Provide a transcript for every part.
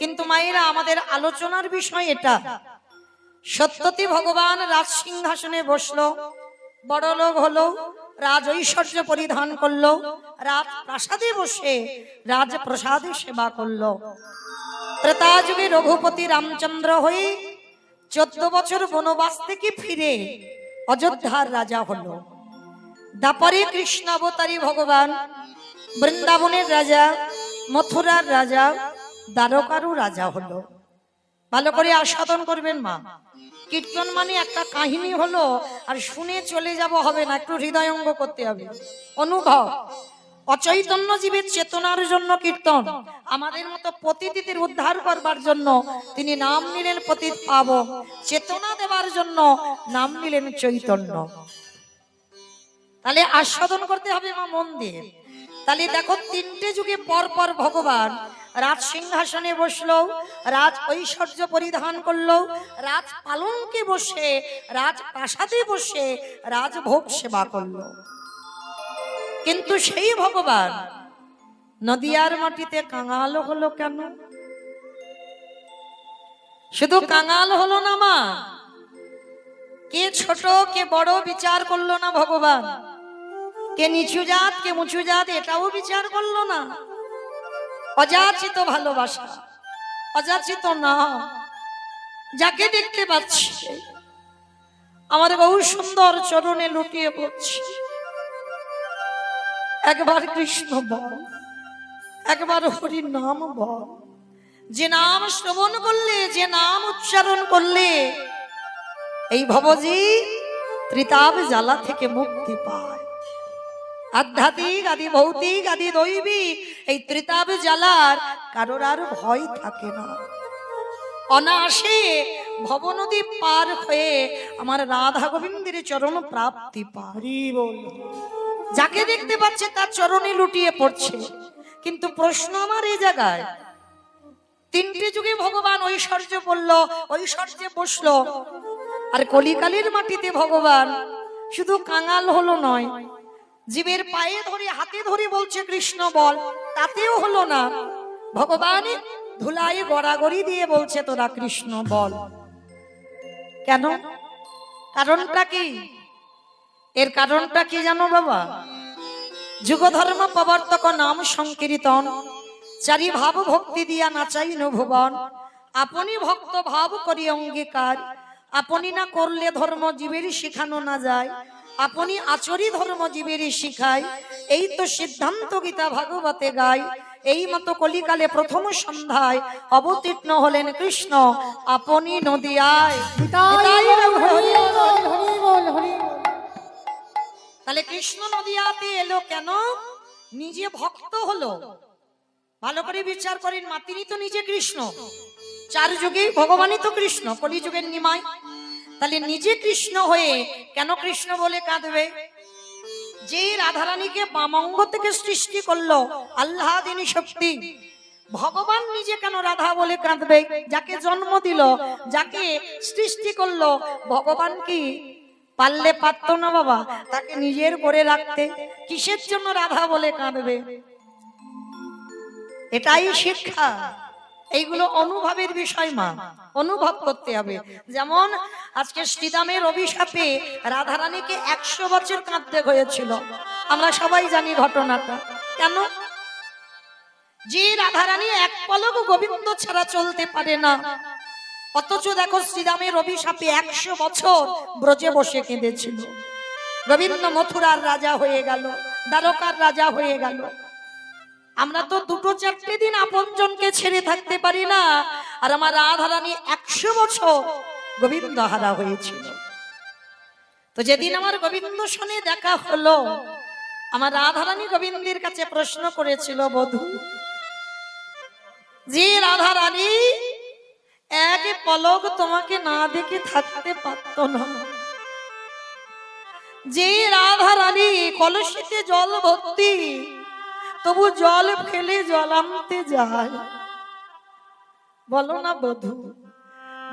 কিন্তু মায়েরা আমাদের আলোচনার বিষয় এটা, সত্যতি ভগবান রাজ সিংহাসনে বসলো, বড় লোক হলো, রাজ ঐশ্বর্য পরিধান করলো, রাজ প্রাসাদে বসে রাজ প্রসাদে সেবা করলো। ত্রেতা যুগে রঘুপতি রামচন্দ্র হয়ে 14 বছর বনবাস থেকে ফিরে অযোধ্যার রাজা হলো। দাপরে কৃষ্ণ অবতারী ভগবান বৃন্দাবনের রাজা, মথুরার রাজা, দ্বারকারও রাজা হলো। ভালো করে আস্বাদন করবেন মা। কীর্তন মানে একটা কাহিনী হলো, আর শুনে চলে যাব হবে না, একটু হৃদয়ঙ্গ করতে হবে, অনুভব। অচৈতন্য জীবের চেতনার জন্য কীর্তন, আমাদের মতো পতিতদের উদ্ধার করবার জন্য তিনি নাম নিলেন পতিত পাবন, চেতনা দেওয়ার জন্য নাম নিলেন চৈতন্য। তাহলে আস্বাদন করতে হবে মা মন দিয়ে। তাহলে দেখো, 3টে যুগে পর পর ভগবান রাজ সিংহাসনে বসলো, রাজ ঐশ্বর্য পরিধান করলো, রাজ পালঙ্কে বসে, রাজ প্রাসাদে বসে রাজভোগ সেবা করলো। কিন্তু সেই ভগবান নদিয়ার মাটিতে কাঙাল হলো কেন? শুধু কাঙাল হলো না মা, কে ছোট কে বড় বিচার করলো না ভগবান, কে নিচু জাত কে উঁচু জাত এটাও বিচার করলো না। অযাচিত ভালোবাসা, অযাচিত না, যাকে দেখতে পাচ্ছি আমার বহু সুন্দর চরণে লুটিয়ে পড়ছি, একবার কৃষ্ণ বল, একবার হরি নাম বল। যে নাম শ্রবণ করলে, যে নাম উচ্চারণ করলে এই ভবজি ত্রিতাপ জ্বালা থেকে মুক্তি পায়। আধ্যাত্মিক আদি ভৌতিক আদি দৈবিক এই ত্রিতাপ জ্বালার কারোর আর ভয় থাকে না। অনায়াসে ভবনদী পার হয়ে আমার রাধা গোবিন্দের চরণ প্রাপ্তি পারি। যাকে দেখতে পাচ্ছে তার চরণে লুটিয়ে পড়ছে। কিন্তু প্রশ্ন আমার এই জায়গায়, 3টে যুগে ভগবান ঐশ্বর্য বললো, ঐশ্বর্যে বসলো, আর কলিকালের মাটিতে ভগবান শুধু কাঙাল হলো নয়, জীবের পায়ে ধরে হাতে ধরে বলছে কৃষ্ণ বল, তাতেও হলো না। ভগবান ধুলাই গড়াগড়ি দিয়ে বলছে তোরা কৃষ্ণ বল। কেন? কারণটা কি? এর কারণটা কি জানো বাবা? যুগ ধর্ম প্রবর্তক নাম সংকীর্তন, চারি ভাব ভক্তি দিয়া নাচাই ভুবন। আপনি ভক্ত ভাব করি অঙ্গীকার, আপনি না করলে ধর্ম জীবের শিখানো না যায়, আপনি আচরি ধর্ম জীবের শিখায়। এই তো সিদ্ধান্ত গীতা ভাগবতে গায়। এই মতো কলিকালে প্রথম সন্ধ্যায় অবতীর্ণ হলেন কৃষ্ণ আপনি নদিয়ায়। তাহলে কৃষ্ণ নদিয়াতে এলো কেন? নিজে ভক্ত হলো। ভালো করে বিচার করেন মা, তিনি তো নিজে কৃষ্ণ, 4 যুগে ভগবানই তো কৃষ্ণ, কলিযুগের নিমাই। তাহলে নিজে কৃষ্ণ হয়ে কেন কৃষ্ণ বলে কাঁদবে? যে রাধারানীকে বামাঙ্গ থেকে সৃষ্টি করলো আল্লাদিনী শক্তি, ভগবান নিজে কেন রাধা বলে কাঁদবে? যাকে জন্ম দিল, যাকে সৃষ্টি করলো, ভগবান কি পারলে পারত না বাবা তাকে নিজের করে রাখতে? কিসের জন্য রাধা বলে কাঁদবে? এটাই শিক্ষা। এইগুলো অনুভবের বিষয় মা, অনুভব করতে হবে। যেমন আজকে শ্রীরামের অভিশাপে রাধারানীকে 100 বছর কাঁদতে হয়েছিল, আমরা সবাই জানি ঘটনাটা। কেন? যে রাধারানী এক পলক গোবিন্দ ছাড়া চলতে পারে না, অথচ দেখো শ্রীরামের অভিশাপে 100 বছর ব্রজে বসে কেঁদেছিল। গোবিন্দ মথুরার রাজা হয়ে গেল, দ্বারকার রাজা হয়ে গেল। আমরা তো 2-4 দিন আপনজনকে ছেড়ে থাকতে পারি না, আর আমার রাধারানী 100 বছর গোবিন্দ হারা হয়েছিল। তো যেদিন আমার গোবিন্দ সনে দেখা হলো, আমার রাধারানী গোবিন্দের কাছে প্রশ্ন করেছিল, বধূ যে রাধারানী এক পলক তোমাকে না দেখে থাকতে পারত না, যে রাধারানী কলসিতে জল ভর্তি তবু জল ফেলে জল আনতে যায়, বলো না বধূ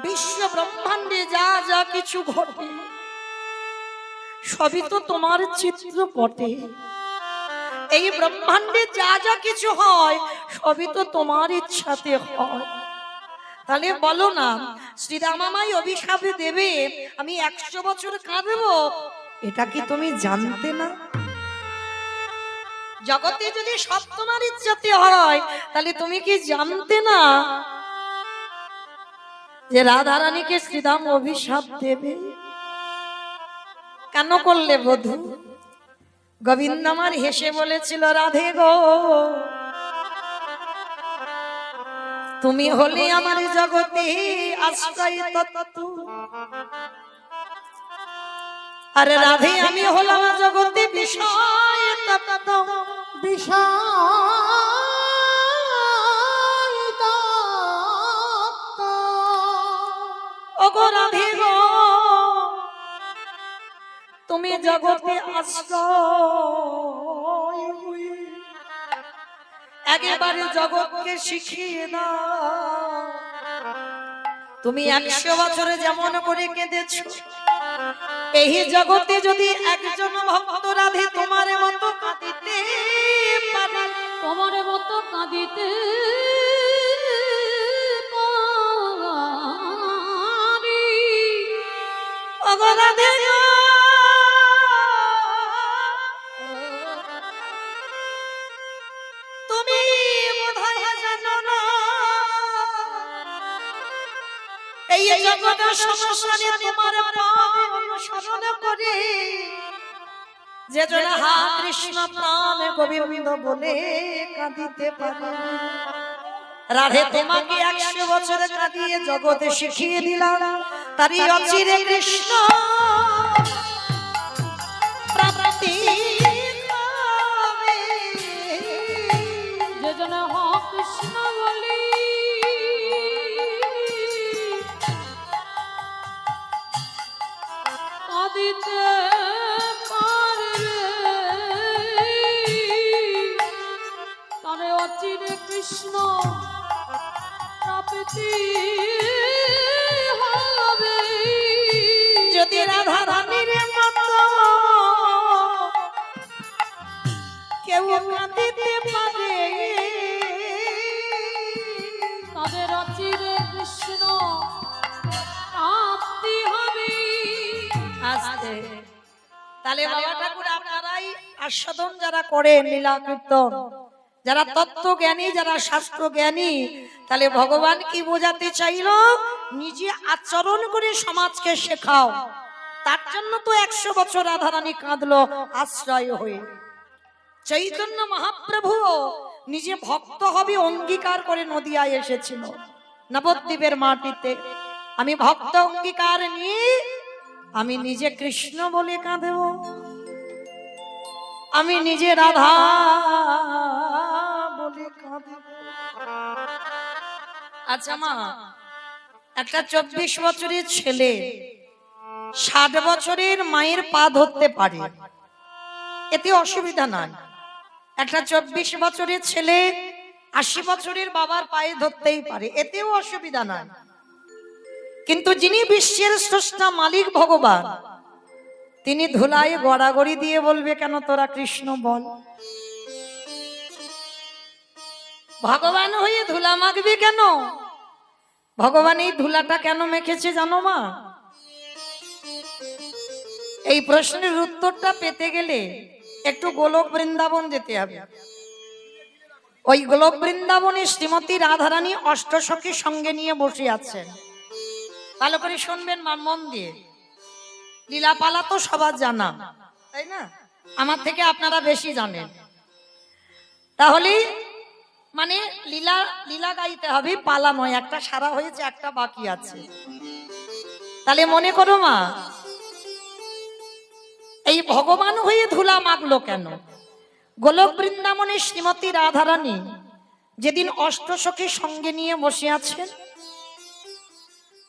বিশ্ব ব্রহ্মাণ্ডে যা যা কিছু ঘটে সবই তো তোমার চিত্রপটে। এই ব্রহ্মাণ্ডে যা যা কিছু হয় সবই তো তোমার ইচ্ছাতে হয়। তাহলে বলো না, শ্রীরাম আমায় অভিশাপ দেবে, আমি 100 বছর কাঁদবো, এটা কি তুমি জানতে না? জগতে যদি সব তোমার ইচ্ছাতে হয়, তাহলে তুমি কি জানতে না যে রাধারানীকে শ্রীরাম অভিশাপ দেবে? কেন করলে বধূ? গোবিন্দ আমার হেসে বলেছিল, রাধে গো, তুমি হলে আমার জগতে আশ্রয় তত্ত্ব, আরে রাধে আমি হলাম জগতে বিষয় তত্ত্ব। বিষয় তত্ত্ব ওগো রাধে গো, তুমি জগতে আশ্রয়, একেবারে জগৎকে শিখিয়ে দাও। তুমি 100 বছরে যেমন করে কেঁদেছো, এই জগতে যদি একজন ভক্ত রাধে তোমার মতো কাঁদিতে পারে, তোমার মতো কাঁদিতে ওগো রাধে গো, তুমি বোধহয় জানো না, এই জগতের সংসারে তোমার পাদ অনুসরণ করে যে জন হা কৃষ্ণ প্রাণ গোবিন্দ বলে কাঁদিতে পারে। রাধে তোমাকে 100 বছর কাঁদিয়ে জগতে শিখিয়ে দিলাম, তারই অচিরে কৃষ্ণ প্রাপ্তি হবে। যে জন হা কৃষ্ণ বলি কাঁদিতে পারে, তারে অচিরে কৃষ্ণ প্রাপ্তি হবে। যদি রাধা রানীর মতো কেউ কাঁদিতে পারে, তাদের অচিরে কৃষ্ণ প্রাপ্তি হবে। আস্তে তাহলে বাবা ঠাকুর আপনারাই আস্বাদন যারা করেন লীলা কীর্তন, যারা তত্ত্ব জ্ঞানী, যারা শাস্ত্র জ্ঞানী, তাহলে ভগবান কি বোঝাতে চাইলো? নিজে আচরণ করে সমাজকে শেখাও। তার জন্য তো 100 বছর রাধারানী কাঁদলো আশ্রয় হয়ে। চৈতন্য মহাপ্রভু নিজে ভক্ত হবে অঙ্গীকার করে নদিয়ায় এসেছিল, নবদ্বীপের মাটিতে। আমি ভক্ত অঙ্গীকার নিয়ে আমি নিজে কৃষ্ণ বলে কাঁদব, আমি নিজে রাধা বলে কাঁদব। আচ্ছা মা, একটা 24 বছরের ছেলে 60 বছরের মায়ের পা ধরতে পারে, এতে অসুবিধা নাই। একটা 24 বছরের ছেলে 80 বছরের বাবার পায়ে ধরতেই পারে, এতেও অসুবিধা নাই। কিন্তু যিনি বিশ্বের স্রষ্টা মালিক ভগবান, তিনি ধুলায় গড়াগড়ি দিয়ে বলবে কেন তোরা কৃষ্ণ বল? ভগবান হয়ে ধুলা মাখবে কেন? ভগবান এই ধুলাটা কেন মেখেছে জানো মা? এই প্রশ্নের উত্তরটা পেতে গেলে একটু গোলক বৃন্দাবন যেতে হবে। ওই গোলক বৃন্দাবনে শ্রীমতী রাধারানী অষ্টসখীর সঙ্গে নিয়ে বসে আছেন। ভালো করে শুনবেন মা, মন দিয়ে। লীলাপালা তো সবার জানা, তাই না? আমার থেকে আপনারা বেশি জানেন। তাহলে মানে লীলা লীলা গাইতে হবে, পালা নয়। একটা সারা হয়েছে, একটা বাকি আছে। তাহলে মনে করো মা, এই ভগবান হয়ে ধুলা মাগলো কেন? গোলক বৃন্দাবনে শ্রীমতী রাধারানী যেদিন অষ্টসখীর সঙ্গে নিয়ে বসে আছেন,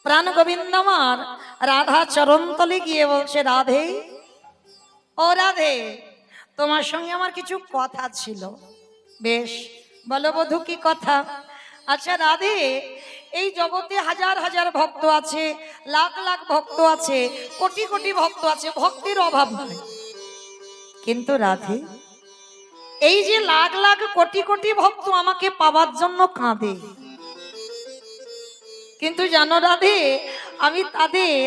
প্রাণ গোবিন্দ আমার রাধা চরণতলে গিয়ে বলছে, রাধে ও রাধে, তোমার সঙ্গে আমার কিছু কথা ছিল। বেশ, বলো বধূ কি কথা? আচ্ছা রাধে, এই জগতে হাজার হাজার ভক্ত আছে, লাখ লাখ ভক্ত আছে, কোটি কোটি ভক্ত আছে, ভক্তির অভাব নাই। কিন্তু রাধে, এই যে লাখ লাখ কোটি কোটি ভক্ত আমাকে পাওয়ার জন্য কাঁদে, কিন্তু জানো রাধে, আমি তাদের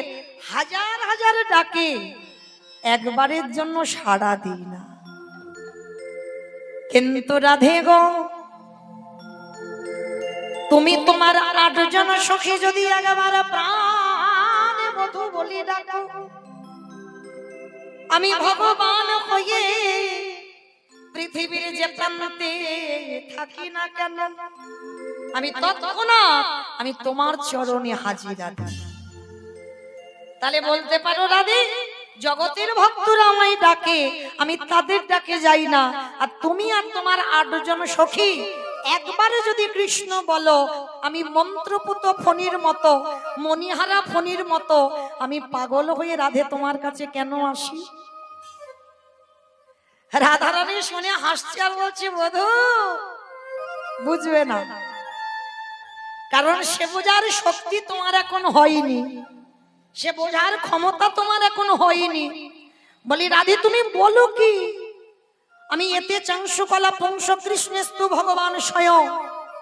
হাজার হাজার ডাকে একবারের জন্য সাড়া দিই না। কিন্তু রাধে গো, তুমি তোমার 8 জন সখী যদি একবার প্রাণে বধূ বলি ডাকো, আমি ভগবান হয়ে পৃথিবীর যে প্রান্তে থাকি না কেন, আমি তৎক্ষণাৎ আমি তোমার চরণে হাজিরা দিই। তাহলে বলতে পারো রাধে, জগতের ভক্তরা আমায় ডাকে, আমি তাদের ডাকে যাই না। আর তুমি আর তোমার 8 জন সখী একবারে যদি কৃষ্ণ বলো, আমি মন্ত্রপুত ফণির মতো, মণিহারা ফণির মতো আমি পাগল হয়ে রাধে তোমার কাছে কেন আসি? রাধারানী শুনে হাসছে আর বলছে, বধূ বুঝবে না, কারণ সে বোঝার শক্তি তোমার এখন হয়নি, সে বোঝার ক্ষমতা তোমার এখন হয়নি। বলি রাধে তুমি বলো কি? আমি এতে চাংশুকলা পুংস কৃষ্ণেস্তু ভগবান স্বয়ং,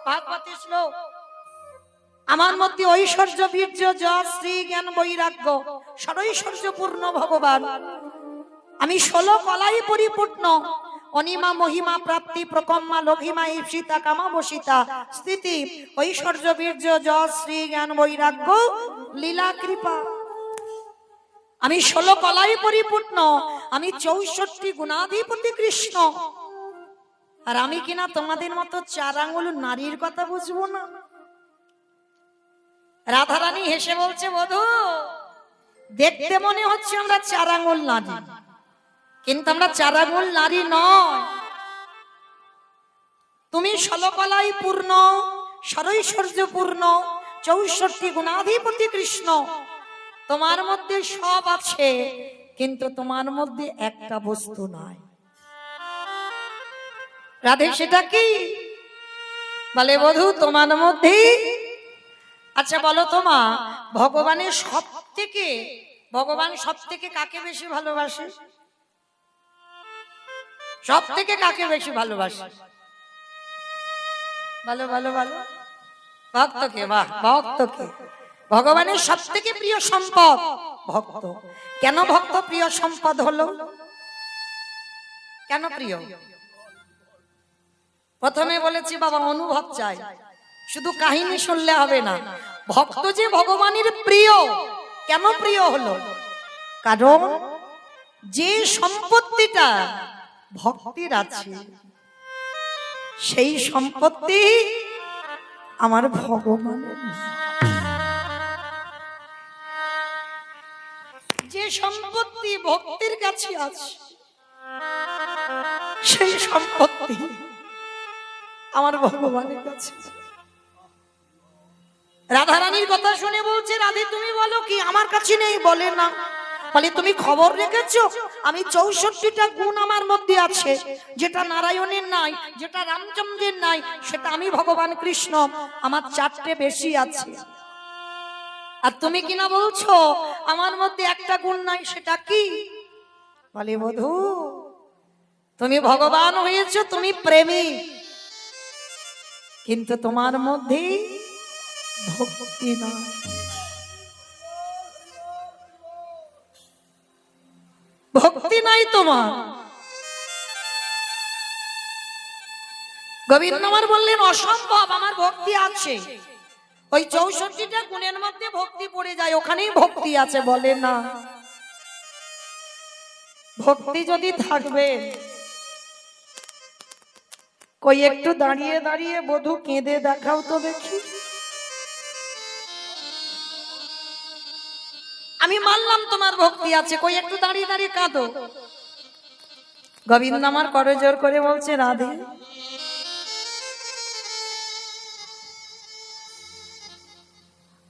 ভাগবতী শ্লোক। আমার মধ্যে ঐশ্বর্য বীর্য যশ শ্রী জ্ঞান বৈরাগ্য ষড়ৈশ্বর্যপূর্ণ ভগবান। আমি 16 কলাই পরিপূর্ণ, অনিমা মহিমা প্রাপ্তি প্রকম্মা লঘিমা ঈপ্সিতা কামা বসিতা স্থিতি ঐশ্বর্য বীর্য যশ শ্রী জ্ঞান বৈরাগ্য লীলা কৃপা। আমি 16 কলাই পরিপূর্ণ, আমি 64 গুণাধিপতি কৃষ্ণ। আর আমি কিনা তোমাদের মতো 4 আঙ্গুল নারীর কথা বুঝবো না? রাধারানী হেসে বলছে, বধূ দেখতে মনে হচ্ছে আমরা 4 আঙ্গুল নারী, কিন্তু আমরা 4 আঙ্গুল নারী নয়। তুমি 16 কলাই পূর্ণ, ষড়ৈশ্বর্য পূর্ণ, 64 গুণাধিপতি কৃষ্ণ। তোমার মধ্যে সব আছে, কিন্তু তোমার মধ্যে একটা বস্তু নাই। রাধে সেটা কি? বলে বধূ তোমার মধ্যে। আচ্ছা বলো তোমা, ভগবানের ভগবান সব থেকে কাকে বেশি ভালোবাসে? সব থেকে কাকে বেশি ভালোবাসে? ভালো ভালো ভালো, ভক্তকে। বাহ, ভক্তকে। ভগবানের সব থেকে প্রিয় সম্পদ ভক্ত। কেন ভক্ত প্রিয় সম্পদ হলো? কেন প্রিয়? প্রথমে বলেছি বাবা অনুভব চাই, শুধু কাহিনী শুনলে হবে না। ভক্ত যে ভগবানের প্রিয়, কেন প্রিয় হলো? কারণ যে সম্পত্তিটা ভক্তির আছে, সেই সম্পত্তি আমার ভগবানের। যে সম্পত্তি ভক্তির কাছে আছে, সেই সম্পত্তি আমার ভগবানের কাছে। রাধারানীর কথা শুনে বলছে, রাধে তুমি বলো কি? আমার কাছে নেই। বলে না। বলে তুমি খবর রেখেছো? আমি 64টা গুণ আমার মধ্যে আছে, যেটা নারায়ণের নাই, যেটা রামচন্দ্রের নাই, সেটা আমি ভগবান কৃষ্ণ আমার 4টে বেশি আছে। আর তুমি কিনা বলছো আমার মধ্যে একটা গুণ নাই, সেটা কি? বলে বধূ তুমি ভগবান হয়েছো, তুমি প্রেমী, কিন্তু তোমার মধ্যে ভক্তি না। ভক্তি নাই তোমার। গোবিন্দ আমার বললেন অসম্ভব, আমার ভক্তি আছে। ওই 64টা গুণের মধ্যে ভক্তি পড়ে যায়, ওখানেই ভক্তি আছে। বলে না, ভক্তি যদি থাকবে, কই একটু দাঁড়িয়ে দাঁড়িয়ে বধূ কেঁদে দেখাও তো দেখি। আমি মানলাম তোমার ভক্তি আছে, কই একটু দাঁড়িয়ে দাঁড়িয়ে কাঁদো। গোবিন্দ আমার করজোর করে বলছে, রাধে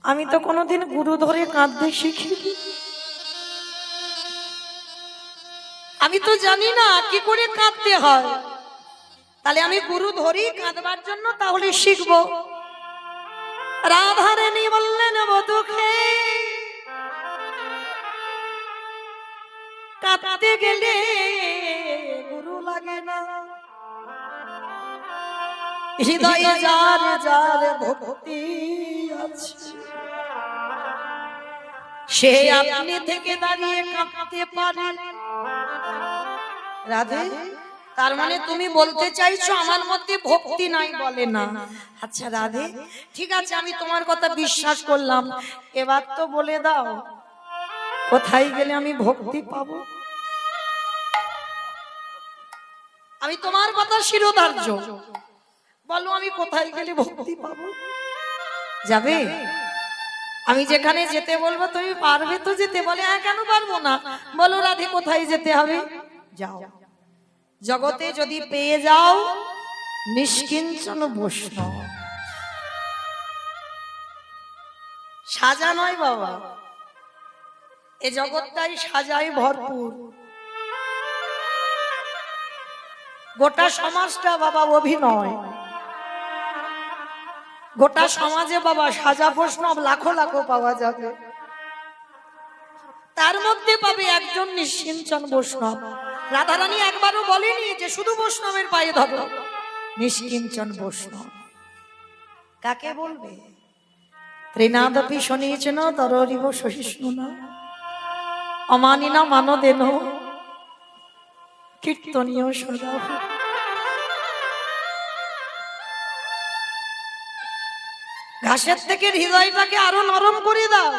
আমি তো কোনোদিন গুরু ধরে কাঁদতে শিখিনি, আমি তো জানি না কি করে কাঁদতে হয়। তাহলে আমি গুরু ধরি কাঁদবার জন্য, তাহলে শিখবো। রাধারানী বললেন, বধূকে কাঁদতে গেলে গুরু লাগে না, হৃদয়ে যার যার ভক্তি আছে। সে আপনি থেকে দাঁড়িয়ে কাঁপতে পারে। রাধে, তার মানে তুমি বলতে চাইছো আমার মধ্যে ভক্তি নাই? বলে না। আচ্ছা রাধে, ঠিক আছে, আমি তোমার কথা বিশ্বাস করলাম। এবার তো বলে দাও, কোথায় গেলে আমি ভক্তি পাবো? আমি তোমার কথা শিরোধার্য, বলো আমি কোথায় গেলে ভক্তি পাবো? যাবে? আমি যেখানে যেতে বলবো তুমি পারবে তো যেতে? বলে হ্যাঁ, কেন পারবো না? বলো রাধে কোথায় যেতে হবে? যাও, জগতে যদি পেয়ে যাও নিষ্কিঞ্চন বৈষ্ণব। সাজা নয় বাবা, এ জগৎটাই সাজায় ভরপুর। গোটা সমাজটা বাবা অভিনয়, গোটা সমাজে বাবা সাজা বৈষ্ণব লাখো লাখো পাওয়া যাবে, তার মধ্যে পাবে একজন নিষ্কিঞ্চন বৈষ্ণব। রাধারানী একবারও বলেনি যে শুধু বৈষ্ণবের পায়ে ধরো, নিষ্কিঞ্চন বৈষ্ণব কাকে বলবে? ত্রিনাদপি শনিচন তরিব সহিষ্ণু না অমানিনা মানদেন কীর্তনীয় সদা। ঘাসের থেকে হৃদয়টাকে আরো নরম করে দাও।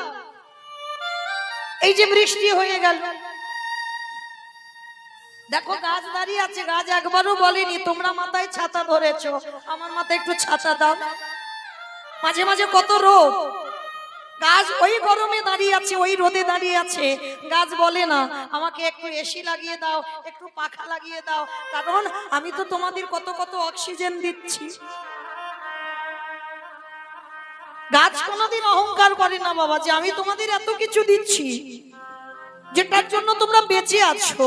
এই যে বৃষ্টি হয়ে গেল, দেখো গাছ দাঁড়িয়ে আছে, গাছ একবারও বলেনি তোমরা মাথায় ছাতা ধরেছো, আমার মাথায় একটু ছাতা দাও। মাঝে মাঝে কত রোদ, গাছ ওই গরমে দাঁড়িয়ে আছে, ওই রোদে দাঁড়িয়ে আছে, গাছ বলে না আমাকে একটু এসি লাগিয়ে দাও, একটু পাখা লাগিয়ে দাও, কারণ আমি তো তোমাদের কত কত অক্সিজেন দিচ্ছি। গাছ কোনোদিন অহংকার করে না বাবা যে আমি তোমাদের এত কিছু দিচ্ছি, যেটার জন্য তোমরা বেঁচে আছো,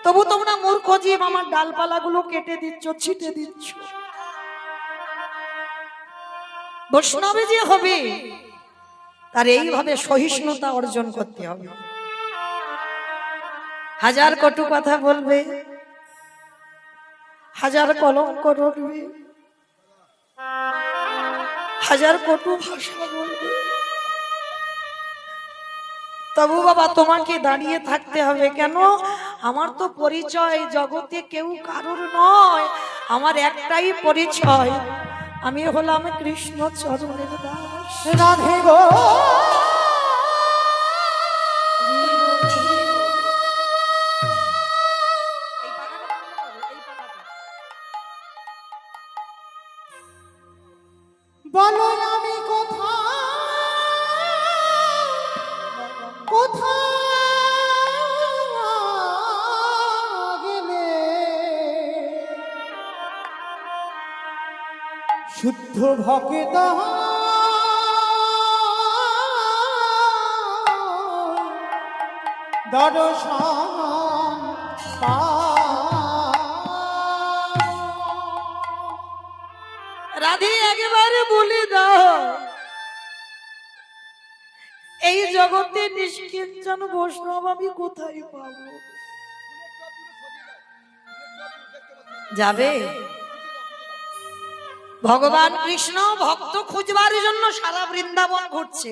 তবু তোমরা মূর্খ জীব আমার ডালপালাগুলো কেটে দিচ্ছ, ছিটে দিচ্ছ। বৈষ্ণবে যে হবে তার এইভাবে সহিষ্ণুতা অর্জন করতে হবে। হাজার কটু কথা বলবে, হাজার কলঙ্ক রটবে, হাজার কটু ভাষা বলবে, তবু বাবা তোমাকে দাঁড়িয়ে থাকতে হবে। কেন? আমার তো পরিচয় জগতে কেউ কারোর নয়, আমার একটাই পরিচয়, আমি হলাম কৃষ্ণ চরণের দাস। রাধে গো বলো আমি কোথায় কোথায় গেলে শুদ্ধ ভক্ত দর্শন রাধে একেবারে বলে দাও, এই জগতে নিষ্কিঞ্চন বৈষ্ণব আমি কোথায় পাবো? যাবে? ভগবান কৃষ্ণ ভক্ত খুঁজবার জন্য সারা বৃন্দাবন ঘুরছে,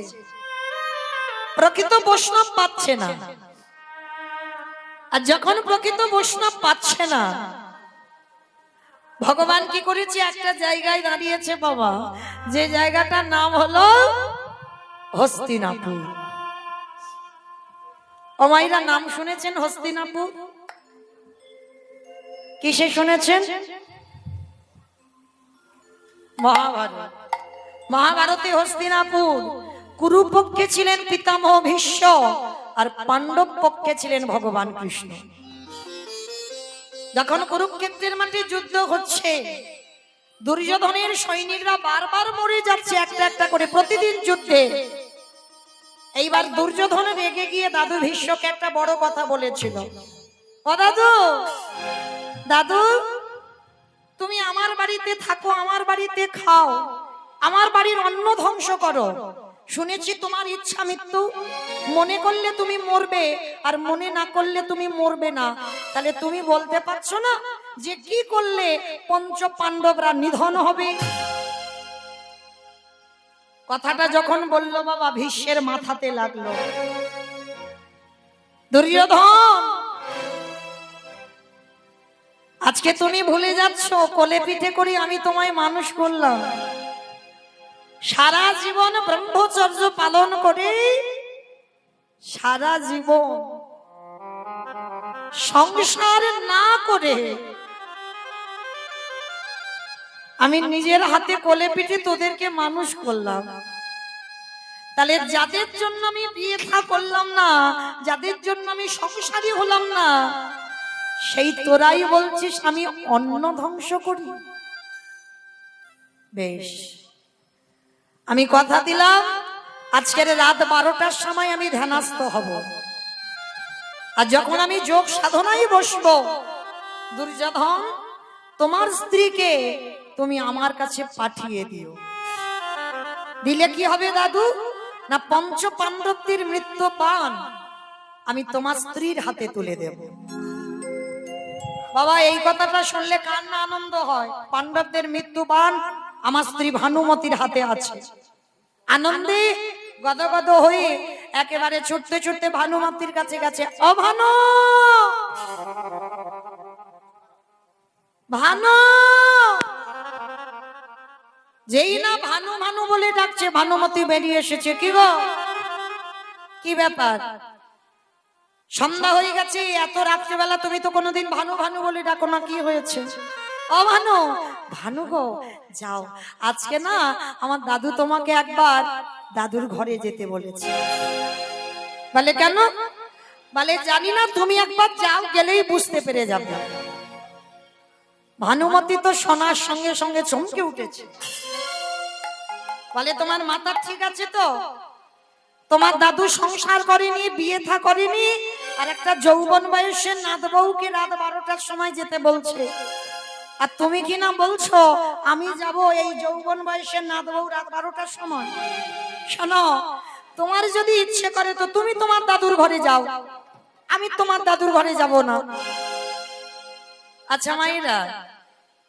প্রকৃত বৈষ্ণব পাচ্ছে না। আর যখন প্রকৃত বৈষ্ণব পাচ্ছে না, ভগবান কি করেছে? একটা জায়গায় দাঁড়িয়েছে বাবা, যে জায়গাটার নাম হলো হস্তিনাপুর। অমাইরা নাম শুনেছেন হস্তিনাপুর? কিসে শুনেছেন? মহাভারত। মহাভারতে হস্তিনাপুর কুরু পক্ষে ছিলেন পিতামহ ভীষ্ম, আর পাণ্ডব পক্ষে ছিলেন ভগবান কৃষ্ণ। যখন কুরুক্ষেত্রের মাঠে যুদ্ধ হচ্ছে, দুর্যোধনের সৈনিকরা বারবার মরে যাচ্ছে একটা একটা করে প্রতিদিন যুদ্ধে। এইবার দুর্যোধন রেগে গিয়ে দাদু ভীষ্মকে একটা বড় কথা বলেছিল, ও দাদু, দাদু তুমি আমার বাড়িতে থাকো, আমার বাড়িতে খাও, আমার বাড়ির অন্ন ধ্বংস করো, শুনেছি তোমার ইচ্ছা মৃত্যু, মনে করলে তুমি মরবে আর মনে না করলে তুমি মরবে না, তাহলে তুমি বলতে পারছো না যে কি করলে পঞ্চ পাণ্ডবরা নিধন হবে? কথাটা যখন বলল বাবা ভীষ্মের মাথাতে লাগলো। দুর্যোধন, আজকে তুমি ভুলে যাচ্ছ কোলে পিঠে করে আমি তোমায় মানুষ করলাম, সারা জীবন ব্রহ্মচর্য পালন করে সারা জীবন সংসার না করে আমি নিজের হাতে কোলে পিঠে তোদেরকে মানুষ করলাম। তাহলে যাদের জন্য আমি বিয়ে থা করলাম না, যাদের জন্য আমি সংসারী হলাম না, সেই তোরাই বলছিস আমি অন্ন ধ্বংস করি। বেশ, আমি কথা দিলাম আজকের রাত 12টার সময় আমি ধ্যানস্থ হব। আর যখন আমি যোগ সাধনায় বসবো, দুর্যোধন তোমার স্ত্রীকে তুমি আমার কাছে পাঠিয়ে দিও। দিলে কি হবে দাদু? না পঞ্চ পাণ্ডবদের মৃত্যু পান আমি তোমার স্ত্রীর হাতে তুলে দেব। বাবা এই কথাটা শুনলে কার না আনন্দ হয়? পাণ্ডবদের মৃত্যু পান আমার স্ত্রী ভানুমতির হাতে আছে। আনন্দে গদগদ হয়ে একেবারে ছুটতে ছুটতে ভানুমতির কাছে গেছে। ও ভানু, ভানু। যেই না ভানু ভানু বলে ডাকছে, ভানুমতি বেরিয়ে এসেছে। কি গো, কি ব্যাপার? সন্ধ্যা হয়ে গেছে, এত রাত্রিবেলা তুমি তো কোনোদিন ভানু ভানু বলে ডাকো না, কি হয়েছে? ও ভানু, ভানু গো যাও, আজকে না আমার দাদু তোমাকে একবার দাদুর ঘরে যেতে বলেছে। বলে কেন? বলে জানি না, তুমি একবার যাও, গেলেই বুঝতে পেরে যাবে। ভানুমতি তো শোনার সঙ্গে সঙ্গে চমকে উঠেছে। বলে তোমার মাথা ঠিক আছে তো? তোমার দাদু সংসার করেনি, বিয়ে থা করেনি, আর একটা যৌবন বয়সের নাত বউকে রাত 12টার সময় যেতে বলছে। আর তুমি কি না বলছো আমি যাব এই যৌবন বয়সের নাত বউ রাত 12টার সময়? শোনো, তোমার যদি ইচ্ছে করে তো তুমি তোমার দাদুর ঘরে যাও, আমি তোমার দাদুর ঘরে যাব না। আচ্ছা মাইরা,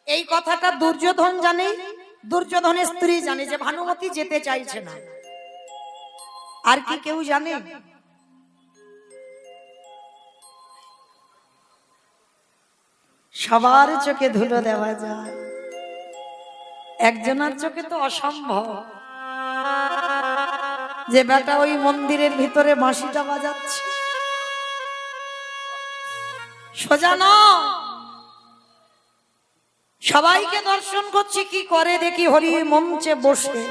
এই কথাটা দুর্যোধন জানে, দুর্যোধনের স্ত্রী জানে যে ভানুমতি যেতে চাইছে না। আর কি কেউ জানে? সবার চোখে ধুলো দেওয়া যায়, একজনের চোখে তো অসম্ভব। যে বেটা ওই মন্দিরের ভিতরে বাঁশিটা বাজাচ্ছে, সোজা নয়, সবাইকে দর্শন করছি কি করে দেখি হরি মঞ্চে বসে।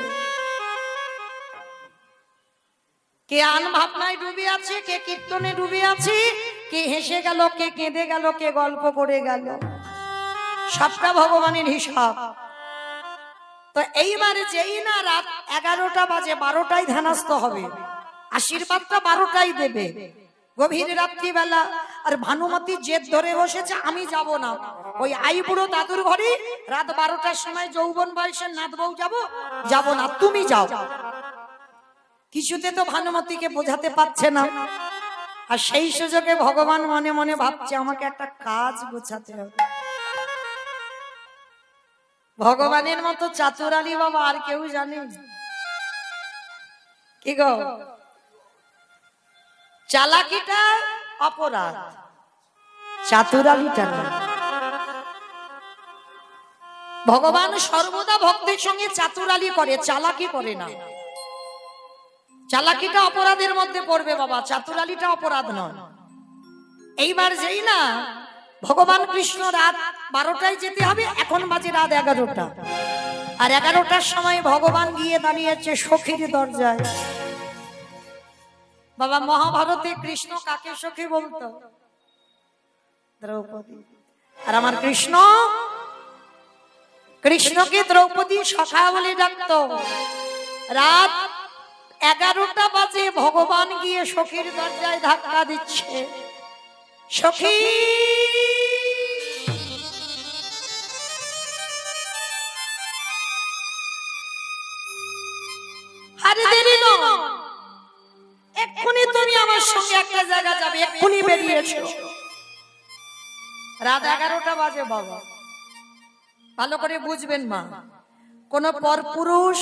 কে আন ভাবনায় ডুবে আছে, কে কীর্তনে ডুবে আছে, কে হেসে গেল, কে কেঁদে গেল, কে গল্প করে গেল, সবটা ভগবানের হিসাব। তো এইবারে যেই না রাত 11টা বাজে, 12টায় ধ্যানস্থ হবে, আশীর্বাদটা 12টায় দেবে, গভীর রাত্রিবেলা। আর ভানুমতি জেদ ধরে বসেছে আমি যাব না, ওই আইবুড়ো দাদুর ঘরে রাত 12টার সময় যৌবন বয়সের নাত বউ যাব না, তুমি যাও। কিছুতে তো ভানুমতিকে বোঝাতে পারছে না। আর সেই সুযোগে ভগবান মনে মনে ভাবছে আমাকে একটা কাজ গোছাতে হবে। ভগবানের মতো চাতুরালি বাবা আর কেউ জানে? কি গো, চালাকিটা অপরাধ, চাতুরালিটা না। ভগবান সর্বদা ভক্তের সঙ্গে চাতুরালি করে, চালাকি করে না। চালাকিটা অপরাধের মধ্যে পড়বে বাবা, চাতুরালিটা অপরাধ নয়। এইবার যেই না ভগবান কৃষ্ণ রাত 12টায় যেতে হবে, এখন বাজে রাত 11টা, আর 11টার সময় ভগবান গিয়ে দাঁড়িয়েছে সখীর দরজায়। বাবা মহাভারতে কৃষ্ণ কাকে সখী বলতো? দ্রৌপদী। আর আমার কৃষ্ণ, কৃষ্ণকে দ্রৌপদী সখা বলে ডাকতো। রাত 11টা বাজে ভগবান গিয়ে সখীর দরজায় ধাক্কা দিচ্ছে, সখী আরে দেরি নয়, এক্ষুনি তুমি আমার সঙ্গে একটা জায়গা যাবে, এক্ষুনি বেরিয়ে এসো। রাত 11টা বাজে বাবা, ভালো করে বুঝবেন মা, কোন পরপুরুষ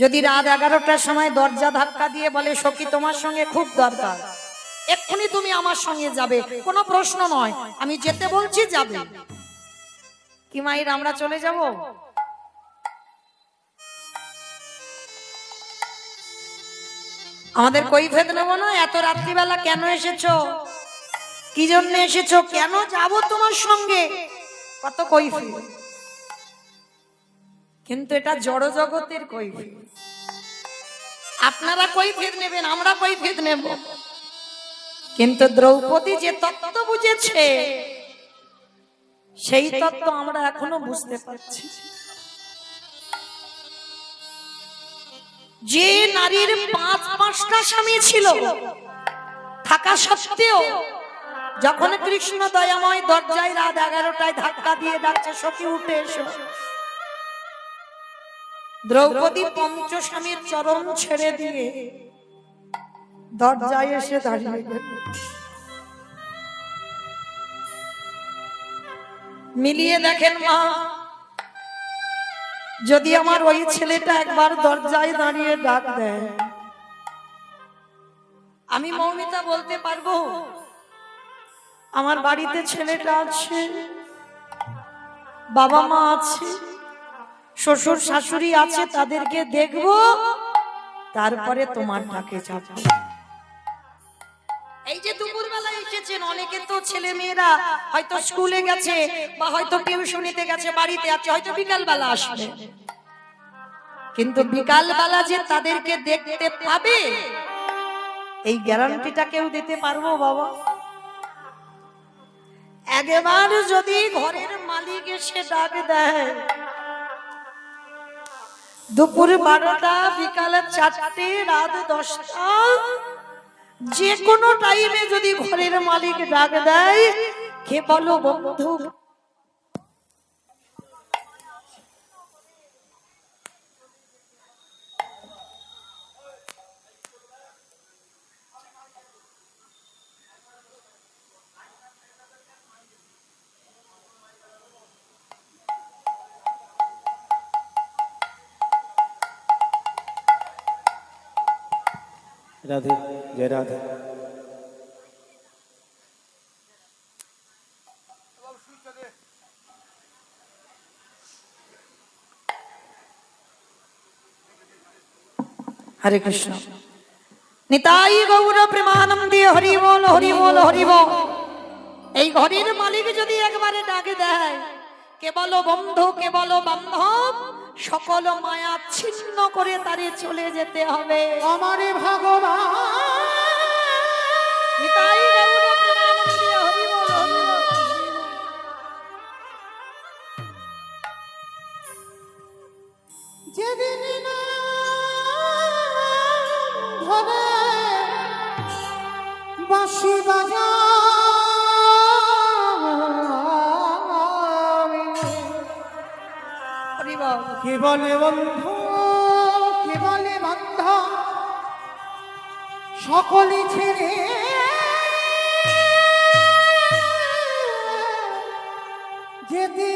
যদি রাত 11টার সময় দরজা ধাক্কা দিয়ে বলে সখী তোমার সঙ্গে খুব দরকার, এক্ষুনি তুমি আমার সঙ্গে যাবে, কোনো প্রশ্ন নয়, আমি যেতে বলছি যাবে, কি মায়ের আমরা চলে যাব? আমাদের কৈফিয়ত নেব না? এত রাত্রিবেলা কেন এসেছো, কি জন্য এসেছো, কেন যাব তোমার সঙ্গে, কত কৈফিয়ত। কিন্তু এটা জড় জগতের কৈফিয়ত। আপনারা কৈফিয়ত নেবেন, আমরা কৈফিয়ত নেব, কিন্তু দ্রৌপদী যে তত্ত্ব বুঝেছে সেই তত্ত্ব আমরা এখনো বুঝতে পারছি। যে নারীর 5-5টা স্বামী ছিল থাকা সত্ত্বেও যখন কৃষ্ণ দয়াময় দরজায় রাত 11টায় ধাক্কা দিয়ে ডাকছে সখী উঠে এসো, দ্রৌপদী পঞ্চস্বামীর চরণ ছেড়ে দিয়ে দরজায় এসে দাঁড়িয়ে গেল। মিলিয়ে দেখেন মা, যদি আমার ওই ছেলেটা একবার দরজায় দাঁড়িয়ে ডাক দেয়, আমি মৌমিতা বলতে পারবো আমার বাড়িতে ছেলেটা আছে, বাবা মা আছে, শ্বশুর শাশুড়ি আছে, তাদেরকে দেখবো, তারপরে তোমার ডাকে যাব। এই যে দুপুরবেলা এসেছেন, অনেকে তো ছেলে মেয়েরা হয়তো স্কুলে গেছে বা হয়তো টিউশনিতে গেছে, বাড়িতে আছে, হয়তো বিকাল বেলা আসবে, কিন্তু বিকাল বেলা যে তাদেরকে দেখতে পাবে এই গ্যারান্টিটা কেউ দিতে পারবো বাবা? একবার যদি ঘরের মালিক এসে ডাক দেয় দুপুর 12টা, বিকাল 4টে, রাত 10টা, যে কোনো টাইমে যদি ঘরের মালিক ডাক দেয়, কে বলো বন্ধু, রাধে জয় রাধে। হরে কৃষ্ণ, নিতাই গৌর প্রেমানন্দে, হরি বল হরি বল হরি বল। এই ঘরের মালিক যদি একবারে ডাকে দেয়, কে বলো বন্ধু, কে বলো বান্ধব, সকল মায়া ছিন্ন করে তারে চলে যেতে হবে। আমারে ভগবান নিতাই গৌর প্রেমানন্দে, হরি বল হরি বল। যেদিন ধরে বাঁশি বাজা হরি বল। কে বলে বন্ধু, কে বলে বান্ধব, সকলে ছেড়ে যেতে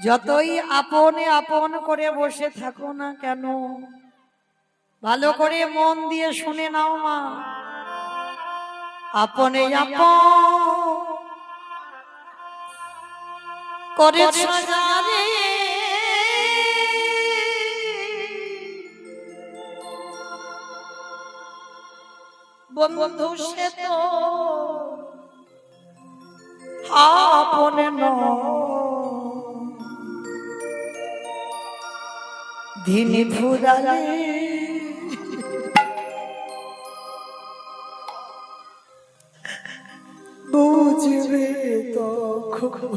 যতই আপনে আপন করে বসে থাকো না কেন, ভালো করে মন দিয়ে শুনে নাও মা, আপনে আপন করেছ যারে, বন্ধু সে তো আপনে ধিনি ফুরালে বুঝবে তখন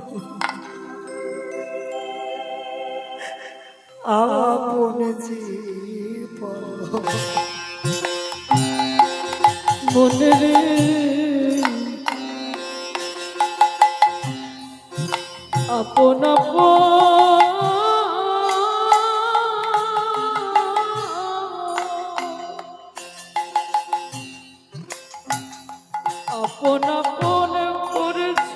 আপন জীবন। মনে রে আপন আপন আপন করেছ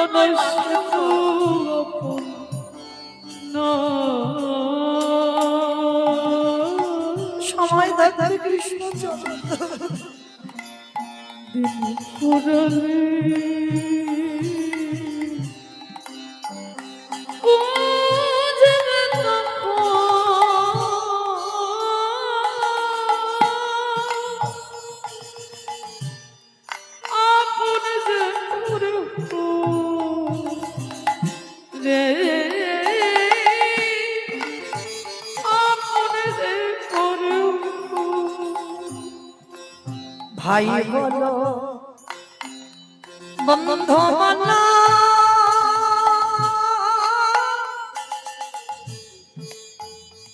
মনস্বতু আপন না সময় থাকতে কৃষ্ণ চন্দ্র দিন পুরালে ভাই বলো বন্ধু মানা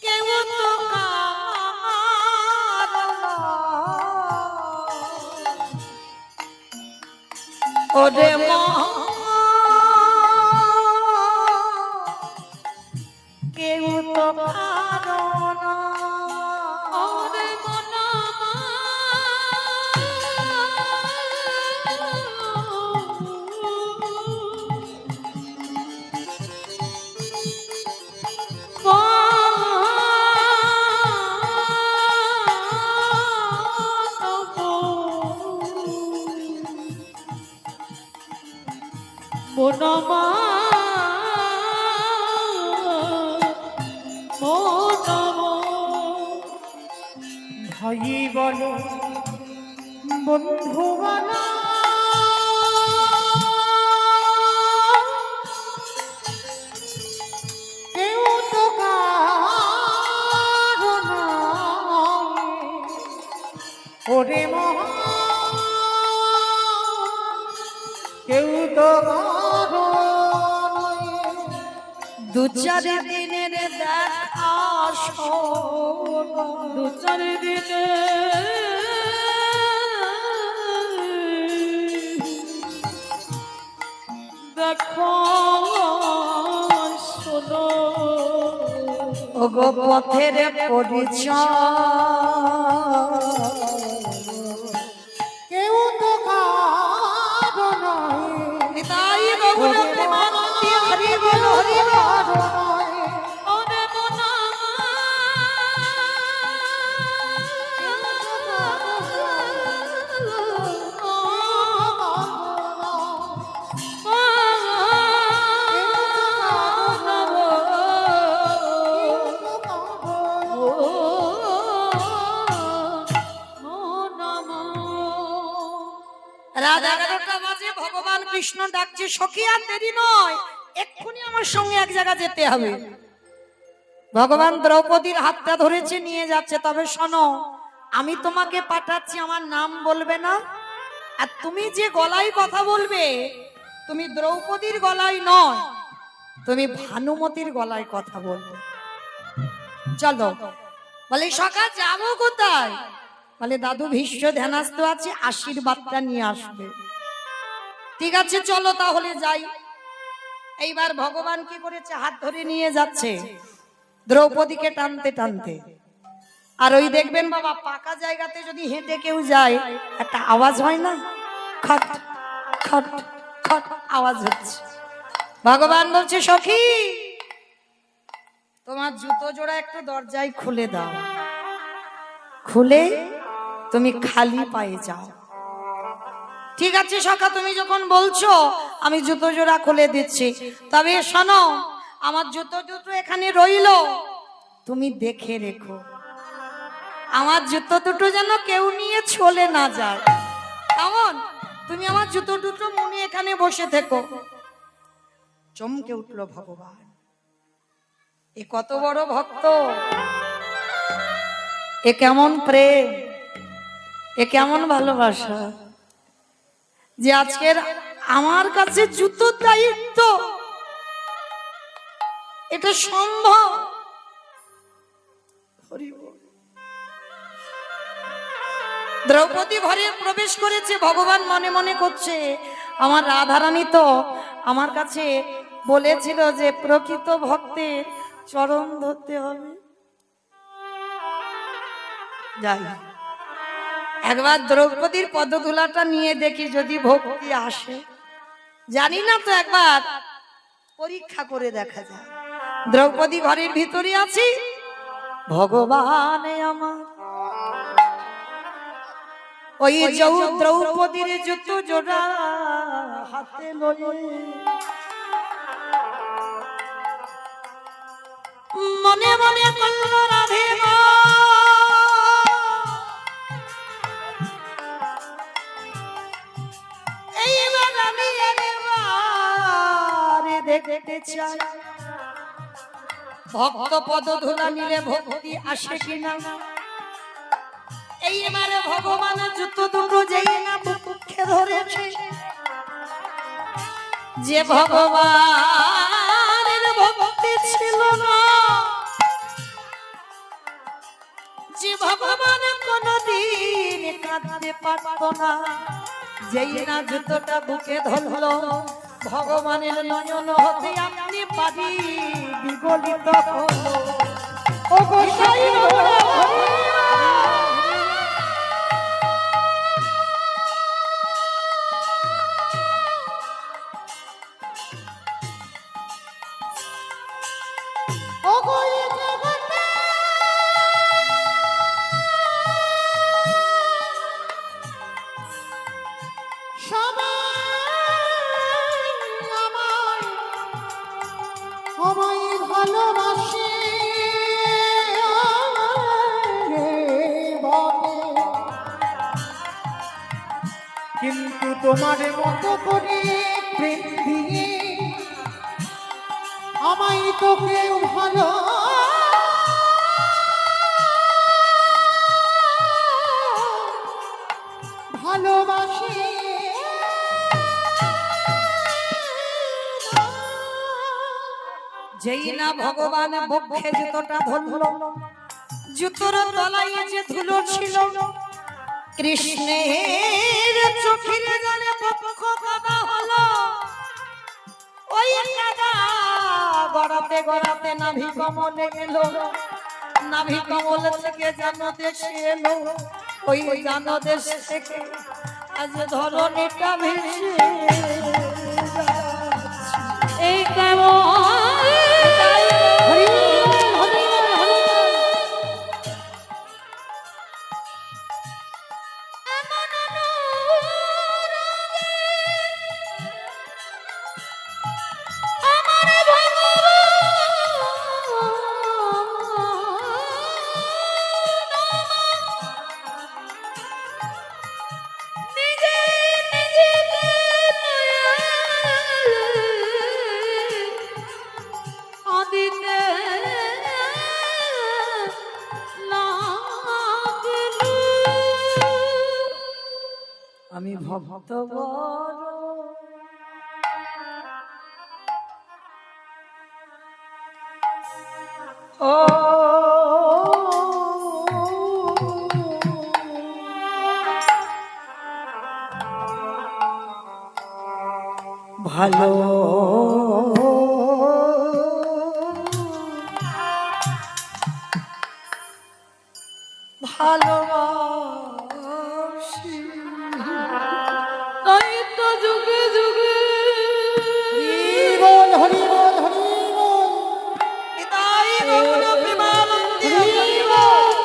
কেউ তো ওরে মা কেউ তো কারণ ওরে মনা মনমা ভাই বলো বন্ধু বলো কেউ তো কারো নয় ওরে মহা কেউ তো কারো নয় দু চার দিনের দেখা দু চার দিনে দেখো শোনো ওগো পথের পরিচয় কেউ তো কারো নয় নিতাই রঘুনাথ প্রেমানন্দী হরি বল হরি বল কারো নয় ওরে মনা রাত 11টা বাজে ভগবান কৃষ্ণ ডাকছে সখী আর দেরি নয় এক্ষুনি আমার সঙ্গে এক জায়গা যেতে হবে ভগবান দ্রৌপদীর হাতটা ধরেছে নিয়ে যাচ্ছে তবে শোনো আমি তোমাকে পাঠাচ্ছি আমার নাম বলবে না আর তুমি যে গলায় কথা বলবে তুমি দ্রৌপদীর গলায় নয় তুমি ভানুমতির গলায় কথা বলবে চলো বলে সকাল যাবো কোথায় বলে দাদু ভীষ্ম ধ্যানস্থ আছে আশীর্বাদটা নিয়ে আসবে ঠিক আছে চলো তাহলে যাই এইবার ভগবান কি করেছে হাত ধরে নিয়ে যাচ্ছে দ্রৌপদীকে টানতে টানতে আর ওই দেখবেন বাবা পাকা জায়গাতে যদি হেঁটে কেউ যায় একটা আওয়াজ হয় না খট খট খট আওয়াজ হচ্ছে ভগবান বলছে সখী তোমার জুতো জোড়া একটু দরজায় খুলে দাও খুলে তুমি খালি পায়ে যাও ঠিক আছে সখা তুমি যখন বলছো আমি জুতো জোড়া খুলে দিচ্ছি তবে শোনো আমার জুতো দুটো এখানে রইলো তুমি দেখে রেখো আমার জুতো দুটো যেন কেউ নিয়ে চলে না যায় কেমন তুমি আমার জুতো দুটো মনে এখানে বসে থেকো চমকে উঠলো ভগবান এ কত বড় ভক্ত এ কেমন প্রেম এ কেমন ভালোবাসা যে আজকের আমার কাছে জুতোর দায়িত্ব এটা সম্ভব দ্রৌপদী ঘরে প্রবেশ করেছে ভগবান মনে মনে করছে আমার রাধারানী তো আমার কাছে বলেছিল যে প্রকৃত ভক্তের চরণ ধরতে হবে যাই একবার দ্রৌপদীর পদধূলাটা নিয়ে দেখি যদি ভক্তি আসে জানি না তো, একবার পরীক্ষা করে দেখা যায়। দ্রৌপদী ঘরের ভিতরে আছি, ভগবান আমার ওই দ্রৌপদীর জুতো জোড়া হাতে লয়ে মনে মনে করল রাধে গো, এইবার আমি একবারে দেখতে চাই ভক্ত পদ ধুলা নিলে ভক্তি আসে কিনা। এইবারে ভগবান জুতো দুটো যেই না বুকে ধরেছে, যে ভগবানের ভক্তি ছিল না, যে ভগবান কোনদিন কাঁদতে পারত না, যেই না জুতোটা বুকে ধরলো, ভগবানের নয়ন হতে আপনি পারি বিগলিত হলো। ও গোসাই আমায় ভালোবাসে বটে, কিন্তু তোমার মতো করে প্রেম দিয়ে আমায় তো কেউ ভালো ভালোবাসে। যেই না ভগবান বক্ষে জুতোটা ধরলো, জুতোর তলায় যে ধুলো ছিল, কৃষ্ণের চোখের জলে পক্ষ কাদা হলো। ওই কাদা গড়াতে গড়াতে নাভি কমলে এলো, নাভি কমল থেকে জানদেশে এলো, ওই জানদেশ থেকে আজ ধরণীটা ভেসে এই কেমন আমি ভক্ত বড়, ও ভালো ভালোবাসি, তাই তো যুগে যুগে বল হরি বল হরি বল, তাই গৌর প্রেমানন্দে হরি বল।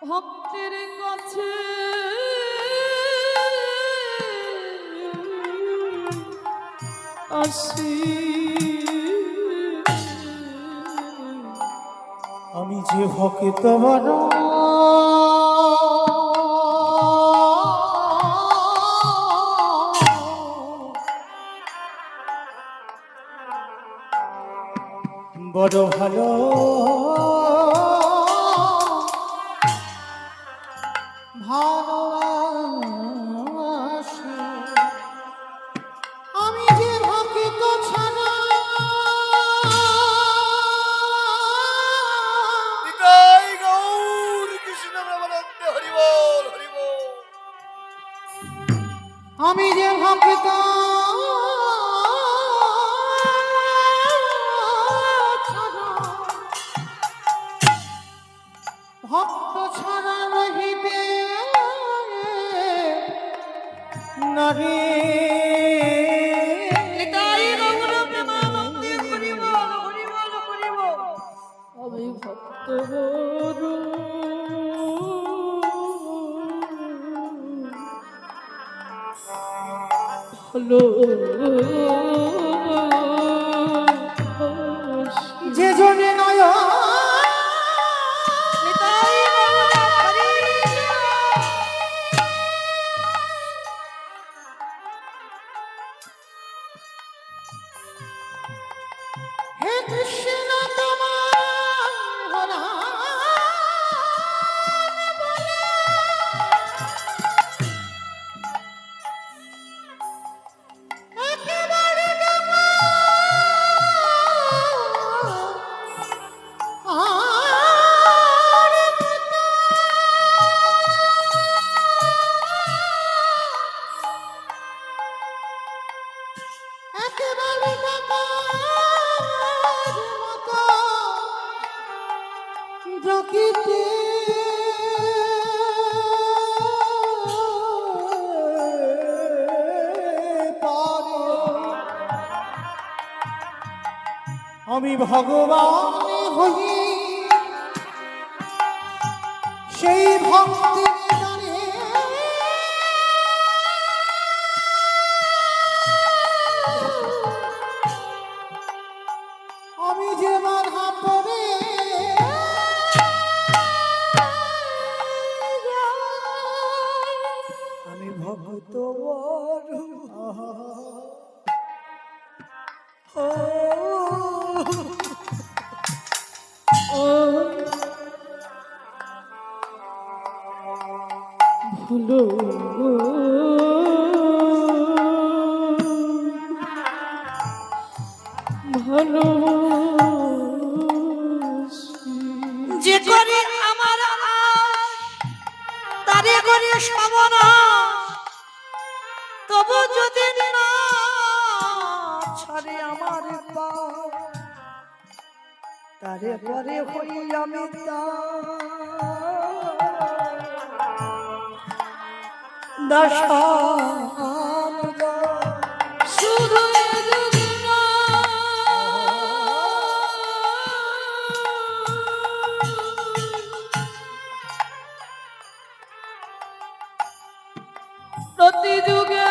ভক্তের কাছে আসি, আমি যে ভক্ত বড় বড় ভালো ভালোবাসি, আমি যে ভক্ত ছাড়া আমি যে ভক্ত ভক্ত ছাড়া রহিবে নারী নিতাই গৌর প্রেমানন্দে হরি বল হরি বল হরি বল। আমি ভক্ত বড় হলো যে জনে নয় নিতাই গৌর হরি হে কৃষ্ণ তোমার একেবারে একেবারে ডাকিতে পারে আমি ভগবান হই সেই ভক্তের গানে আমি যে বাধা পড়ে আমি ভক্ত ভুলো ভালো যে করে আমার আশ, তারে করে সবনা, তবু যদি না ছাড়ে আমার পা, তারে পরে হই আমি দশা শুধু প্রতি যুগে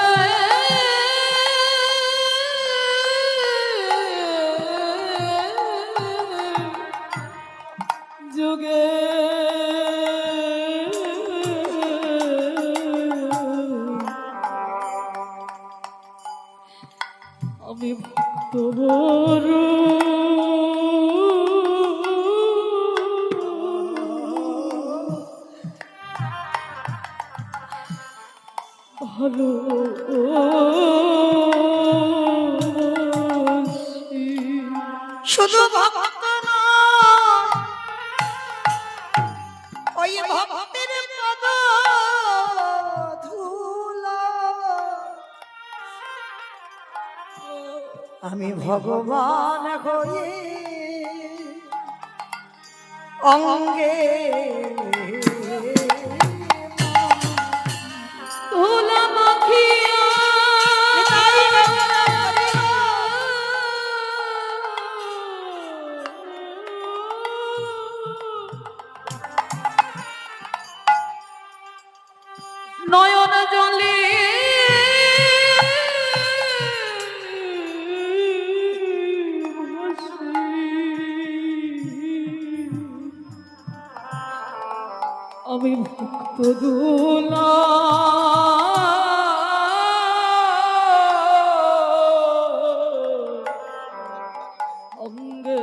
যুগে আমি ভক্ত বড় ভালো শুধু ভক্ত নয়, ওই ভক্তের পদ ধুলা আমি ভগবান হয়ে অঙ্গে ধুলা মাখিয়া নয়ন জলে আমি ভক্ত দোলা অঙ্গে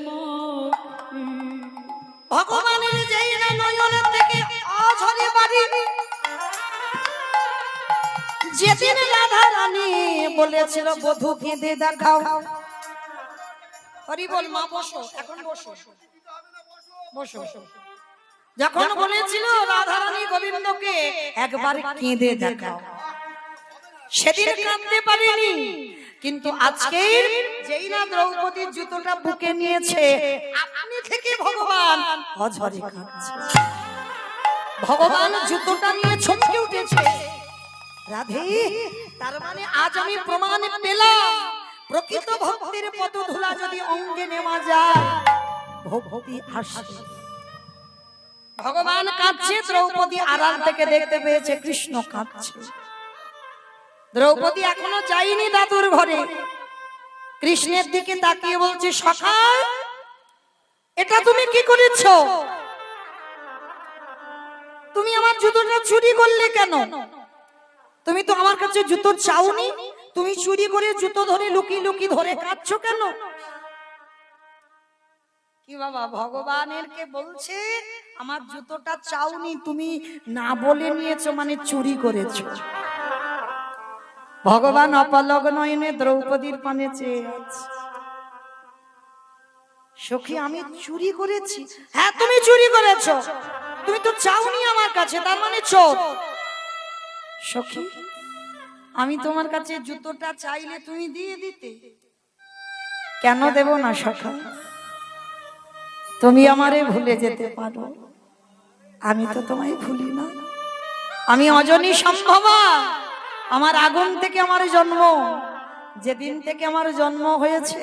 মাখি ভগবানের যেই না নয়নের থেকে অঝরে বাড়ি, যেদিন রাধা রানী বলেছিল বধূ কেঁদে দেখাও, হরি বল মা বসো, এখন বসো বসো, যখন বলেছিল রাধা রানী গোবিন্দকে একবার কেঁদে দেখাও, সেদিন কাঁদতে পারিনি, কিন্তু আজকে যেই না দ্রৌপদীর জুতোটা বুকে নিয়েছে, আপনি থেকে ভগবান অঝরে কাঁদছে। ভগবান জুতোটা নিয়ে চমকে উঠেছে। রাধে, তার মানে আজ আমি প্রমাণ পেলাম প্রকৃত ভক্তের পদধূলা যদি অঙ্গে নেওয়া যায় ভক্তি আসে। ভগবান কাঁদছে, দ্রৌপদী আড়াল থেকে দেখতে পেয়েছে কৃষ্ণ কাঁদছে। দ্রৌপদী এখনো যায়নি দাদুর ঘরে, কৃষ্ণের দিকে তাকিয়ে বলছে, সখা এটা তুমি কি করেছো? তুমি আমার জুতোটা চুরি করলে কেন? তুমি তো আমার কাছে জুতো চাওনি, তুমি চুরি করে জুতো ধরে লুকিয়ে লুকিয়ে ধরে কাঁদছো কেন? কি বাবা, ভগবানের কে বলছে আমার জুতোটা চাওনি, তুমি না বলে নিয়েছো মানে চুরি করেছো। ভগবান অপলক নয়নে দ্রৌপদীর পানে চেয়ে আছে। সখী আমি চুরি করেছি? হ্যাঁ তুমি চুরি করেছো, তুমি তো চাওনি আমার কাছে, তার মানে চোর। সখী আমি তোমার কাছে জুতোটা চাইলে তুমি দিয়ে দিতে, কেন দেব না সখা? তুমি আমারে ভুলে যেতে পারো, আমি তো তোমায় ভুলি না। আমি অজনী সম্ভবা, আমার আগুন থেকে আমার জন্ম, যেদিন থেকে আমার জন্ম হয়েছে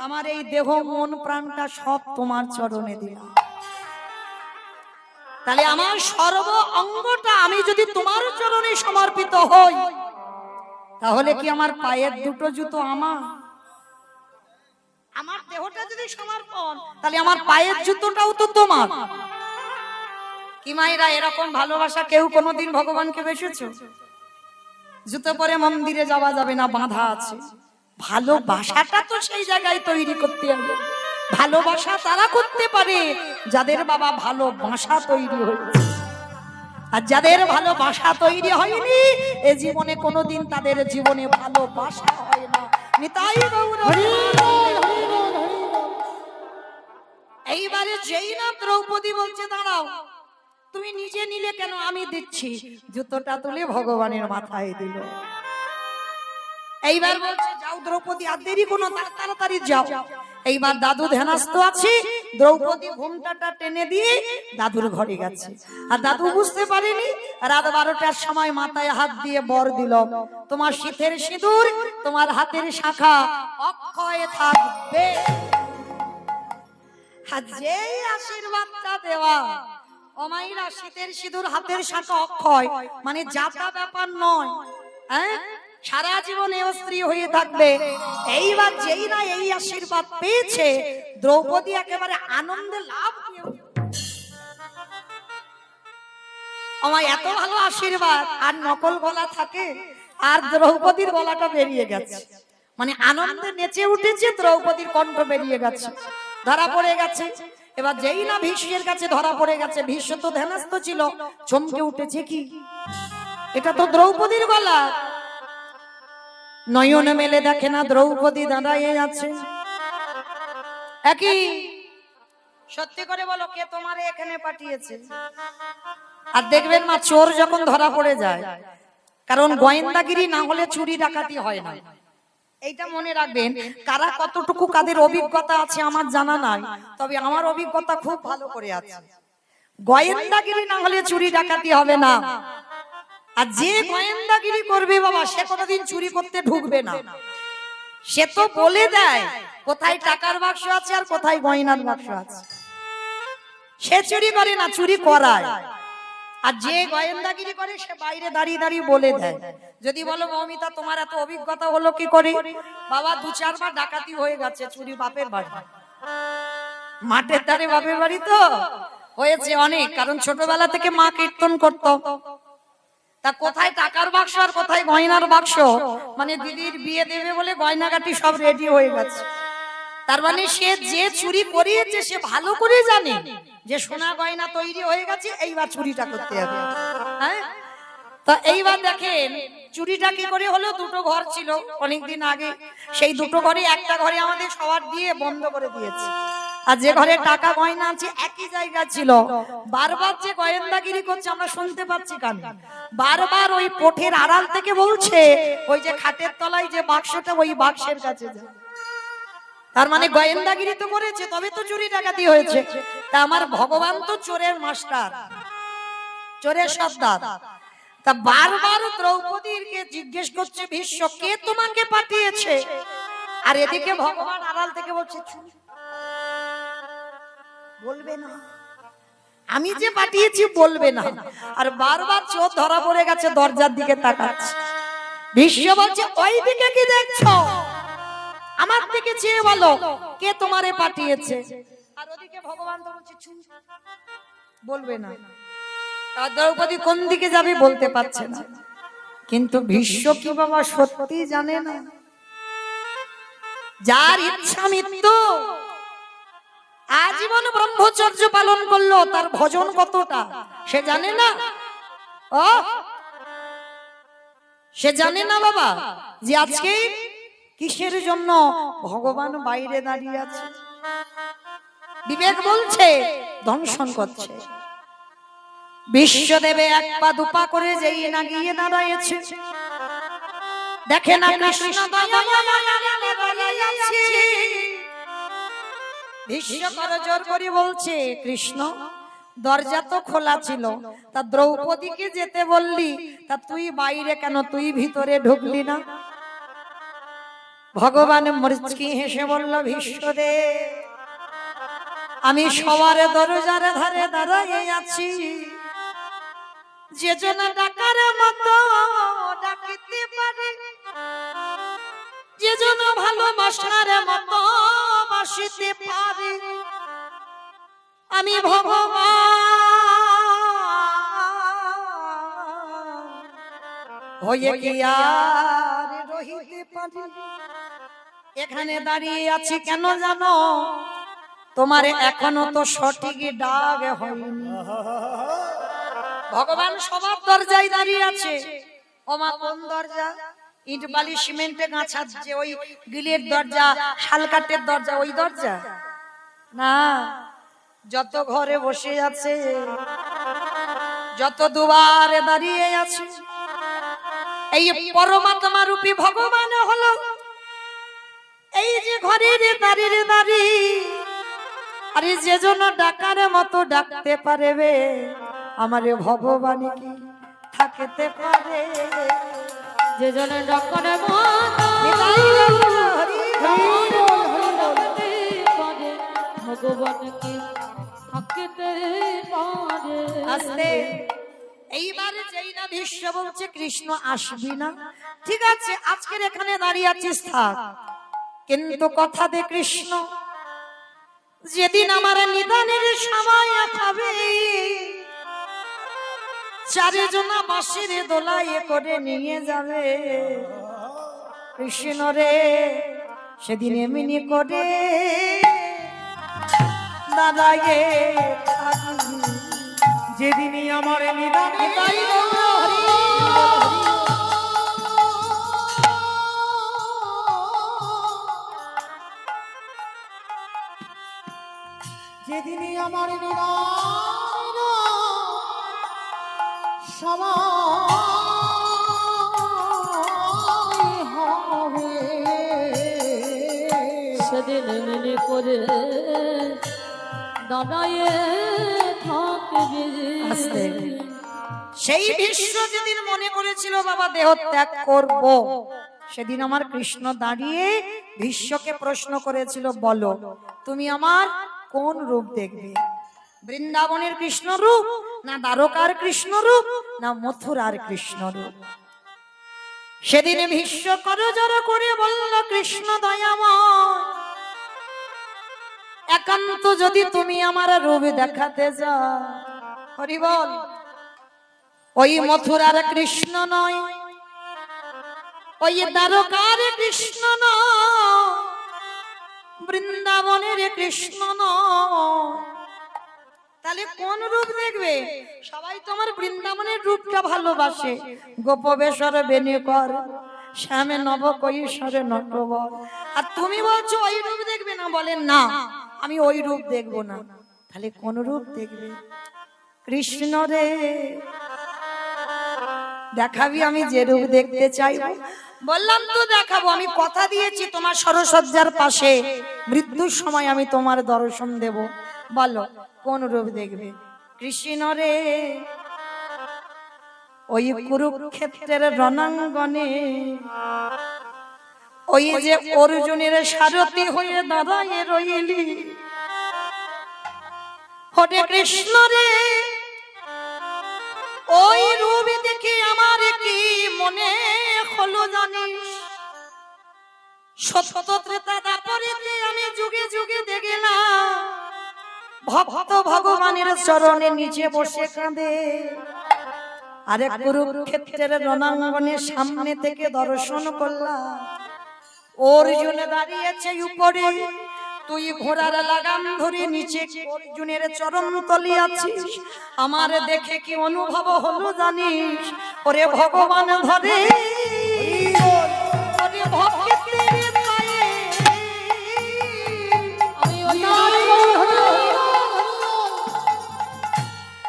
আমার এই দেহ মন প্রাণটা সব তোমার চরণে দিলাম। তাহলে আমার সর্ব অঙ্গটা আমি যদি তোমার চরণে সমর্পিত হই, তাহলে কি আমার পায়ের দুটো জুতো আমার? আমার দেহটা যদি সমর্পণ, তাহলে আমার পায়ের জুতোটাও তো তোমার। কি মায়েরা, এরকম ভালোবাসা কেউ কোনোদিন ভগবানকে বেসেছো? জুতো পরে মন্দিরে যাওয়া যাবে না, বাঁধা আছে। ভালোবাসাটা তো সেই জায়গায় তৈরি করতে হবে। ভালোবাসা তারা করতে পারে যাদের বাবা ভালোবাসা তৈরি হয়েছে, আর যাদের ভালোবাসা তৈরি হয়নি এ জীবনে কোনোদিন তাদের জীবনে ভালোবাসা হয় না। নিতাই গৌর। এইবারে যেই না দ্রৌপদী বলছে দাঁড়াও, তুমি নিজে নিলে কেন, আমি দিচ্ছি, জুতোটা তুলে ভগবানের মাথায় দিল। এইবার বলছে যাও দ্রৌপদী, আর দেরি কোনো, তাড়াতাড়ি যাও। এইবার দাদু ধ্যানস্থ আছে, দ্রৌপদী ঘুমটাটা টেনে দিয়ে দাদুর ঘরে গেছে। আর দাদু বুঝতে পারেনি, রাত 12টার সময় মাথায় হাত দিয়ে বর দিল, তোমার শীতের সিঁদুর, তোমার হাতের শাখা অক্ষয় থাকবে। আর যেই আশীর্বাদটা দেওয়া, অমাইরা শীতের সিঁদুর হাতের শাখা অক্ষয় মানে যাতা ব্যাপার নয়, হ্যাঁ সারা জীবনে স্ত্রী হয়ে থাকবে। এইবার যেই না এই আশীর্বাদ পেয়েছে, দ্রৌপদী একেবারে আনন্দে লাভ। আমার এত ভালো আশীর্বাদ, আর নকল গলা থাকে, আর দ্রৌপদীর গলাটা বেরিয়ে গেছে, মানে আনন্দে নেচে উঠেছে, দ্রৌপদীর কণ্ঠ বেরিয়ে গেছে, ধরা পড়ে গেছে। এবার যেই না ভীষ্মের কাছে ধরা পড়ে গেছে, ভীষ্ম তো ধ্যানস্থ ছিল, চমকে উঠেছে, কি এটা তো দ্রৌপদীর গলা। নয়ন মেলে দেখে না দ্রৌপদী দাঁড়াইয়ে আছে। একই সত্যি করে বলো, কে তোমারে এখানে পাঠিয়েছে? আর দেখবেন মা, চোর যখন ধরা পড়ে যায়, কারণ গোয়েন্দাগিরি না হলে চুরি ডাকাতি হয় না, এইটা মনে রাখবেন। কারা কতটুকু কাদের অভিজ্ঞতা আছে আমার জানা নাই, তবে আমার অভিজ্ঞতা খুব ভালো করে আছে। গোয়েন্দাগিরি না হলে চুরি ডাকাতি হবে না। আর যে গোয়েন্দাগিরি করবে বাবা, সে কোনোদিন চুরি করতে ঢুকবে না। সে তো বলে দেয় কোথায় টাকার বাক্স আছে আর কোথায় গয়নার বাক্স আছে। সে চুরি করে না, চুরি করায়। আর যে গোয়েন্দাগিরি করে সে বাইরে দাঁড়িয়ে দাঁড়িয়ে বলে দেয়। যদি বলো মৌমিতা তোমার এত অভিজ্ঞতা হলো কি করে? বাবা 2-4 বার ডাকাতি হয়ে গেছে, চুরি বাপের বাড়ি, মাঠের ধারে বাপের বাড়ি তো হয়েছে অনেক, কারণ ছোটবেলা থেকে মা কীর্তন করতো। তা কোথায় টাকার বাক্স আর কোথায় গয়নার বাক্স, মানে দিদির বিয়ে দেবে বলে গয়নাগাটি সব রেডি হয়ে গেছে। তার মানে সে যে চুরি করিয়েছে সে ভালো করে জানে যে সোনা গয়না তৈরি হয়ে গেছে, এইবার চুরিটা করতে হবে। হ্যাঁ, তা এইবার দেখেন চুরিটা কি করে হলো। 2টো ঘর ছিল অনেকদিন আগে, সেই 2টো ঘরে একটা ঘরে আমাদের সবার দিয়ে বন্ধ করে দিয়েছে, আর যে ঘরে টাকা গয়না আছে একই জায়গা ছিল। বারবার যে গোয়েন্দাগিরি করছে আমরা শুনতে পাচ্ছি কানে, বারবার ওই পোঠের আড়াল থেকে বলছে ওই যে খাটের তলায় যে বাক্সটা, ওই বাক্সের কাছে যা। তার মানে গোয়েন্দাগিরি তো করেছে, তবে তো চুরি ডাকাতি হয়েছে। তা আমার ভগবান তো চোরের মাস্টার, চোরের সর্দার। তা বারবার দ্রৌপদীকে জিজ্ঞেস করছে ভীষ্ম, কে তোমাকে পাঠিয়েছে? আর এদিকে ভগবান আড়াল থেকে বলছে, "চুপ, বলবে না, আমি যে পাঠিয়েছি বলবে না।" আর বারবার চোর ধরা পড়ে গেছে, দরজার দিকে তাকাচ্ছে। ভীষ্ম বলছে, ওই দিকে কি দেখছো? আমার দিকে চেয়ে বলো, কে তোমারে পাঠিয়েছে? আর ওদিকে ভগবান তো বলছে, চুপ, বলবে না। আর দ্রৌপদী কোন দিকে যাবে বলতে পারছে না। কিন্তু ভীষ্ম কি বাবা সত্যি জানে না? যার ইচ্ছা মৃত্যু, আজীবন ব্রহ্মচর্য পালন করলো, তার ভজন কতটা সে জানে না? ও সে জানে না বাবা যে আজকে কিসের জন্য ভগবান বাইরে দাঁড়িয়ে আছে? বিবেক বলছে দংশন করছে। বিশ্বদেবে এক পা দুপা করে যেই না গিয়ে দাঁড়াইছে, দেখে না কৃষ্ণ ভীষ্ম করজোর করে বলছে, কৃষ্ণ দরজা তো খোলা ছিল, তা দ্রৌপদীকে যেতে বললি, তা তুই বাইরে কেন, তুই ভিতরে ঢুকলি না? ভগবান মুচকি হেসে বলল, ভীষ্মদেব আমি সবার দরজার ধারে দাঁড়াইয়ে আছি, যে জন ডাকার মতো ডাকিতে পারে, যে জন ভালোবাসার মতো বাসিতে পারে, আমি ভগবান হয়ে কি আর রহিতে পারি? এখানে দাঁড়িয়ে আছি কেন জানো? তোমার এখনো তো সঠিক ডাক হয়নি। ভগবান সবার দরজায় দাঁড়িয়ে আছে। ওমা কোন দরজা? ইট বালি সিমেন্টে গাছা যে ওই গিলের দরজা, শালকাটের দরজা, ওই দরজা না। যত ঘরে বসে আছে, যত দুয়ারে দাঁড়িয়ে আছে, এই পরমাত্মা রূপী ভগবান হলো এই যে ঘরের দাঁড়িয়ে দাঁড়িয়ে। আরে যে জন্য ডাকার মতো ডাকতে পারবে, আমারে ভগবান কি থাকতে পারে? যে জন ডাকার মতো ভগবান কি থাকতে পারে? আস্তে এইবারে যেই না ভীষ্ম বলছে, কৃষ্ণ আসবি না, ঠিক আছে আজকের এখানে দাঁড়িয়ে আছিস থাক, কিন্তু কথা দে কৃষ্ণ, যেদিন আমার নিদানের সময় হবে, চারিজনা বাঁশির দোলায় করে নিয়ে যাবে কৃষ্ণ রে, সেদিন এমনি করে দাঁড়ায়ে থাকবি, যেদিনই আমার নিদানে যেদিনই আমার নিদান সময় হবে, সেদিন এমনি করে দাঁড়ায়ে থাকবে। আস্তে সেই ভীষ্ম যেদিন মনে করেছিল বাবা দেহ ত্যাগ করব, সেদিন আমার কৃষ্ণ দাঁড়িয়ে ভীষ্মকে প্রশ্ন করেছিল, বলো তুমি আমার কোন রূপ দেখবে? বৃন্দাবনের কৃষ্ণ রূপ, না দ্বারকার কৃষ্ণ রূপ, না মথুরার কৃষ্ণ রূপ? সেদিন ভীষ্ম করজোর করে বলল, কৃষ্ণ দয়াময়, একান্ত যদি তুমি আমার রূপ দেখাতে যাও, হরি বল, ওই মথুরার কৃষ্ণ নয়, ওই দ্বারকার কৃষ্ণ নয়, বৃন্দাবনের কৃষ্ণ নয়, তাহলে কোন রূপ দেখবে? সবাই তোমার বৃন্দাবনের রূপটা ভালোবাসে, গোপবেশ্বর বেণীকর শ্যামে নব কৈশোরে নটবর, আর তুমি বলছো ওই রূপ দেখবে না। বলেন না, আমি ওই রূপ দেখবো না। তাহলে কোন রূপ দেখবে? কৃষ্ণ রে দেখাবি, আমি যে রূপ দেখতে চাইবো। বললাম তো দেখাবো, আমি কথা দিয়েছি তোমার সরসজ্জার পাশে মৃত্যুর সময় আমি তোমার দর্শন দেব। বলো কোন রূপ দেখবে? কৃষ্ণ রে ওই কুরুক্ষেত্রের রণাঙ্গনে ওই যে অর্জুনের সারথি হয়ে দাঁড়ায় রইলি। হরে কৃষ্ণ রে, ওই রূপ দেখে আমার কি মনে হলো জানিস, সত্য ত্রেতা দাপরিতে আমি যুগে যুগে দেখলাম ভক্ত ভগবানের চরণে নিচে বসে কাঁদে। আরে কুরুক্ষেত্রের রণাঙ্গনের সামনে থেকে দর্শন করলাম অর্জুন দাঁড়িয়েছে উপরে, তুই ঘোড়ার লাগাম ধরে নিচে অর্জুনের চরণ তলি আছিস। আমার দেখে কি অনুভব হলো জানিস, ওরে ভগবান ধরে ওরে ভক্তের পায়ে আমি ওই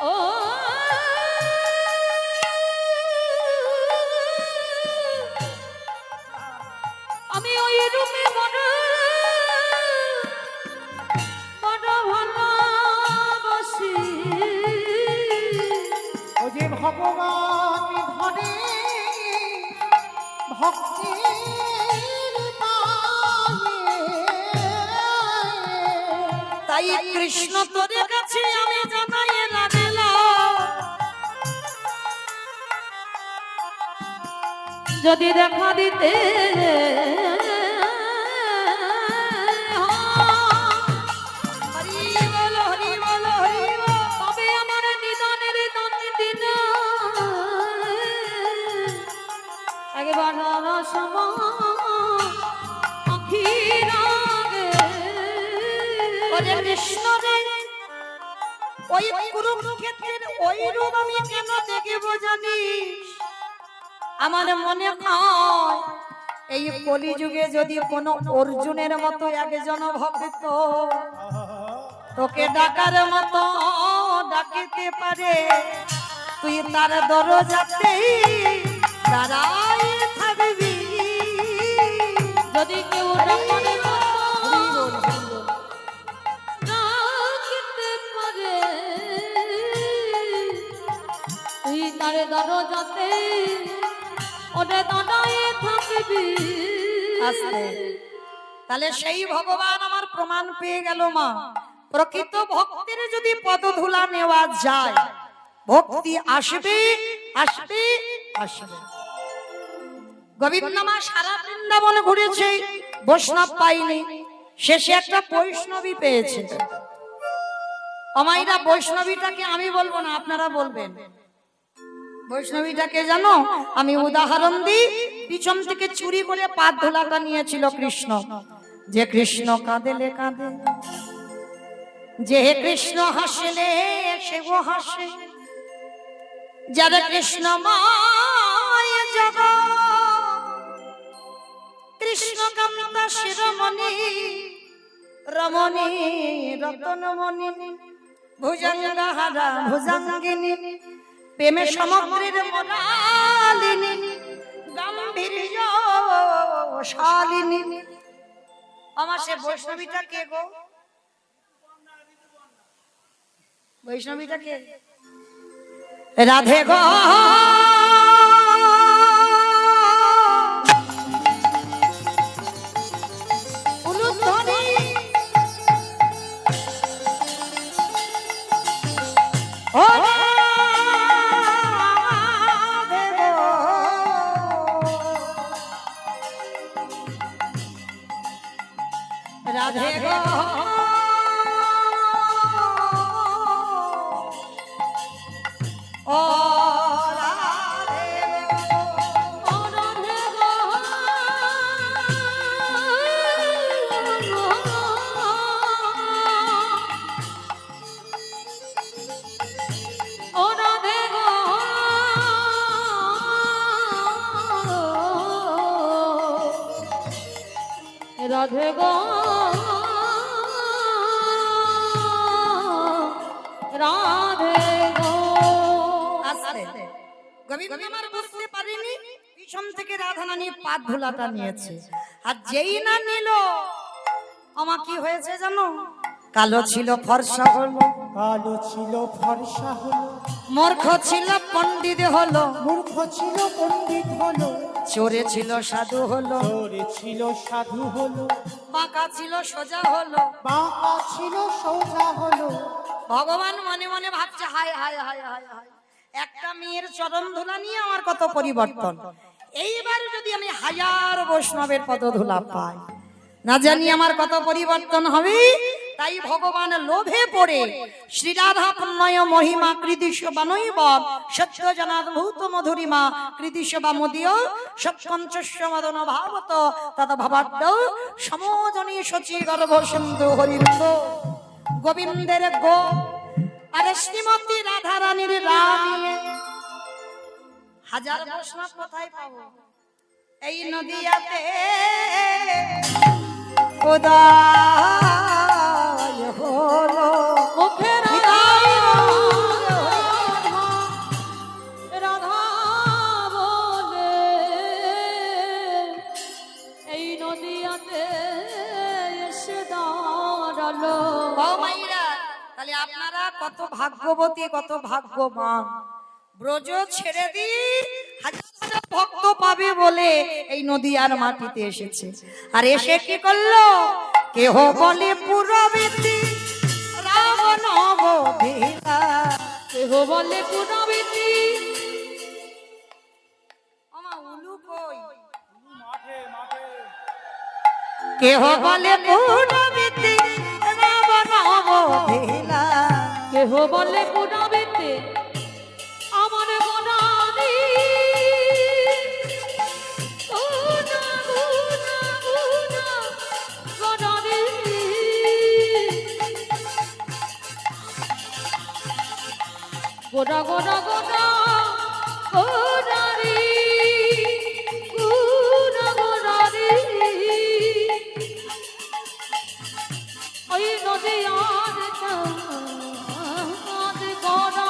ও আমি ওই রূপে বড় বড় ভালোবাসি। ও যে ভগবান ধরে ভক্তির পায়ে। তাই কৃষ্ণ তোর কাছে আমি জানাই লাগলাম, যদি দেখা দিতে হরি বল হরি বল হরি বল। তবে আমার নিদানের দিন একবার ওরে কৃষ্ণ রে, ওই কুরুক্ষেত্রের ওই রূপ আমি কেন দেখব জানিস, আমার মনে হয় এই কলিযুগে যদি কোনো অর্জুনের মতো একজন ভক্ত তোকে ডাকার মতো ডাকিতে পারে, তুই তার দরজাতে দাঁড়াই থাকবি। যদি কেউ ডাকতে পারে তুই তার দরজাতে ওটা দাঁড়ায় থাকবি। আস্তে, তাহলে সেই ভগবান আমার প্রমাণ পেয়ে গেল মা, প্রকৃত ভক্তের যদি পদধূলা নেওয়া যায় ভক্তি আসবে আসবে আসবে। গোবিন্দ মা সারা বৃন্দাবন ঘুরেছে, বৈষ্ণব পাইনি, শেষে একটা বৈষ্ণবী পেয়েছে। আমাইরা বৈষ্ণবীটাকে আমি বলবো না, আপনারা বলবেন। বৈষ্ণবীটাকে জানো, আমি উদাহরণ দিই, পিছন থেকে চুরি করে পাত ধোলাটা নিয়েছিল কৃষ্ণ। যে কৃষ্ণ কাঁদেলে কাঁদে, যে কৃষ্ণ হাসলে সেও হাসে, যারা কৃষ্ণ মায় জগৎ, কৃষ্ণ কামনা শিরোমণি রমণী রতনমণি ভুজঙ্গহারা ভুজঙ্গিনী, প্রেমে সমগ্রের মোনালিনী গাম্ভীর্য শালিনী। আমার সে বৈষ্ণবীটা কে গো? বৈষ্ণবীটা কে? রাধে গো উলুধ্বনি ও রাধে গো ও রাধে ও রাধে গো ও রাধে গো রাধে গো রাধে গো। আস্তে, গোবিন্দ আমার বুঝতে পারিনি, পিছন থেকে রাধারানী পাত ধুলাটা নিয়েছে, আর যেই না নিল আমার কি হয়েছে জানো, কালো ছিল ফর্সা হলো, কালো ছিল ফর্সা হলো, মূর্খ ছিল পণ্ডিত হলো, মূর্খ ছিল পণ্ডিত হলো, চোরে ছিল সাধু হলো, চোরে ছিল সাধু হলো, বাঁকা ছিল সোজা হলো। বাঁকা ছিল সোজা হলো। ভগবান মনে মনে ভাবছে হায় হায় হায় হায় হায়, একটা মেয়ের চরণ ধুলা নিয়ে আমার কত পরিবর্তন। এইবার যদি আমি হাজার বৈষ্ণবের পদধূলা পাই, না জানি আমার কত পরিবর্তন হবে। তাই ভগবান লোভে পড়ে শ্রী রাধা পুণ্যয় মহিমা কৃতিশ বানৈব সত্য জনাদ্ভূত মধুরিমা কৃতিশ বা মদীয় সৎকঞ্চস্য মদন ভাবত তদ ভাবাড্ড সমজনী সচি গর্ভ সিন্ধু হরিন্দ গোবিন্দের গো আরে শ্রীমতী রাধা রানীর রানী। হাজার বৈষ্ণব কোথায় পাবো? এই নদিয়াতে খোদাই হলো মুখে রাধা রাধা বলে এই নদিয়াতে এসে দাঁড়ালো। ও মাইরা, তাহলে আপনারা কত ভাগ্যবতী, কত ভাগ্যবান। ব্রজ ছেড়ে দি হাজার হাজার ভক্ত পাবে বলে এই নদীয়ার মাটিতে এসেছে। আর এসে কি করলো? কেহ বলে পুরবেতি রাম নবধিলা, কেহ বলে পুনবিতি আমা উলু কই? মাঠে মাঠে কেহ বলে পুরবেতি রাম নবধিলা, কেহ বলে পুনবিতি আমার গনানি গুনা গুনা গুনা গনানি গোনা গোনা গোনা গোনারি গুনা গোনারি ওই নদী আর চাঁদ গোনা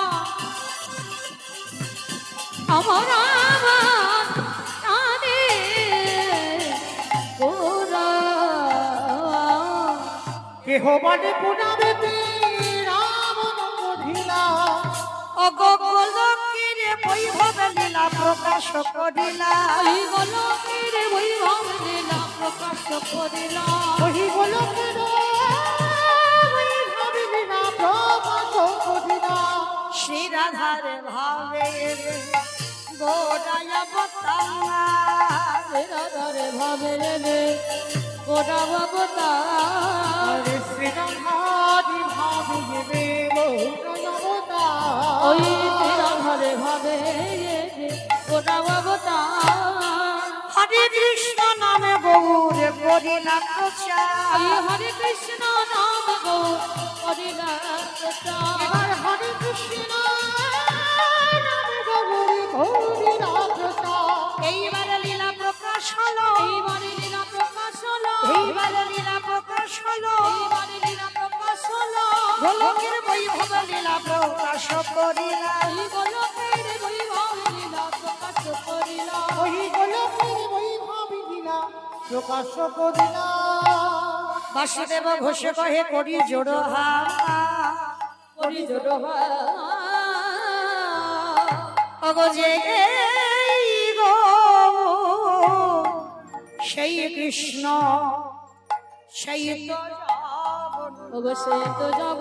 আমার আমার কানে গোরা কেহ বলে পুনাবেতে রাম নবধিলা, অগোলকের বৈভব লীলা প্রকাশ করিলা, ওই গোলকের বৈভব লীলা প্রকাশ করিলা। ওই গোলকের বৈভব লীলা প্রকাশ করিলা। শ্রী রাধার ভাবে গোড়ায় অবতার, রাধারে ভাবে রে গোটা বাবতা আরে শ্রীরাধারি ভাবে রে গৌরবতা। ওই রাধারে ভাবে গোটা বাবতা। হরে কৃষ্ণ নামে গৌর করিলা প্রচার, হরে কৃষ্ণ নাম গো করিলা প্রচার। এবার হরে কৃষ্ণ নাম গৌরী গৌরীরা প্রচার। এইবার লীলা প্রকাশ হলো, এইবারে লীলা প্রকাশ হলো, এইবার লীলা প্রকাশ হলো, এইবারে লীলা প্রকাশ হলো। গোলকের বৈভব লীলা প্রকাশ করিলা, এই গোলকের বৈভব লীলা প্রকাশ করিলা। ওই গোলকের বৈভব লীলা প্রকাশ করিলা। বাসুদেব ঘোষ কহে করি জোড় হা, করি জোড় অগজে এই গো সেই কৃষ্ণ সেই তো জগন্নাথ। অবশ্যই তো যাব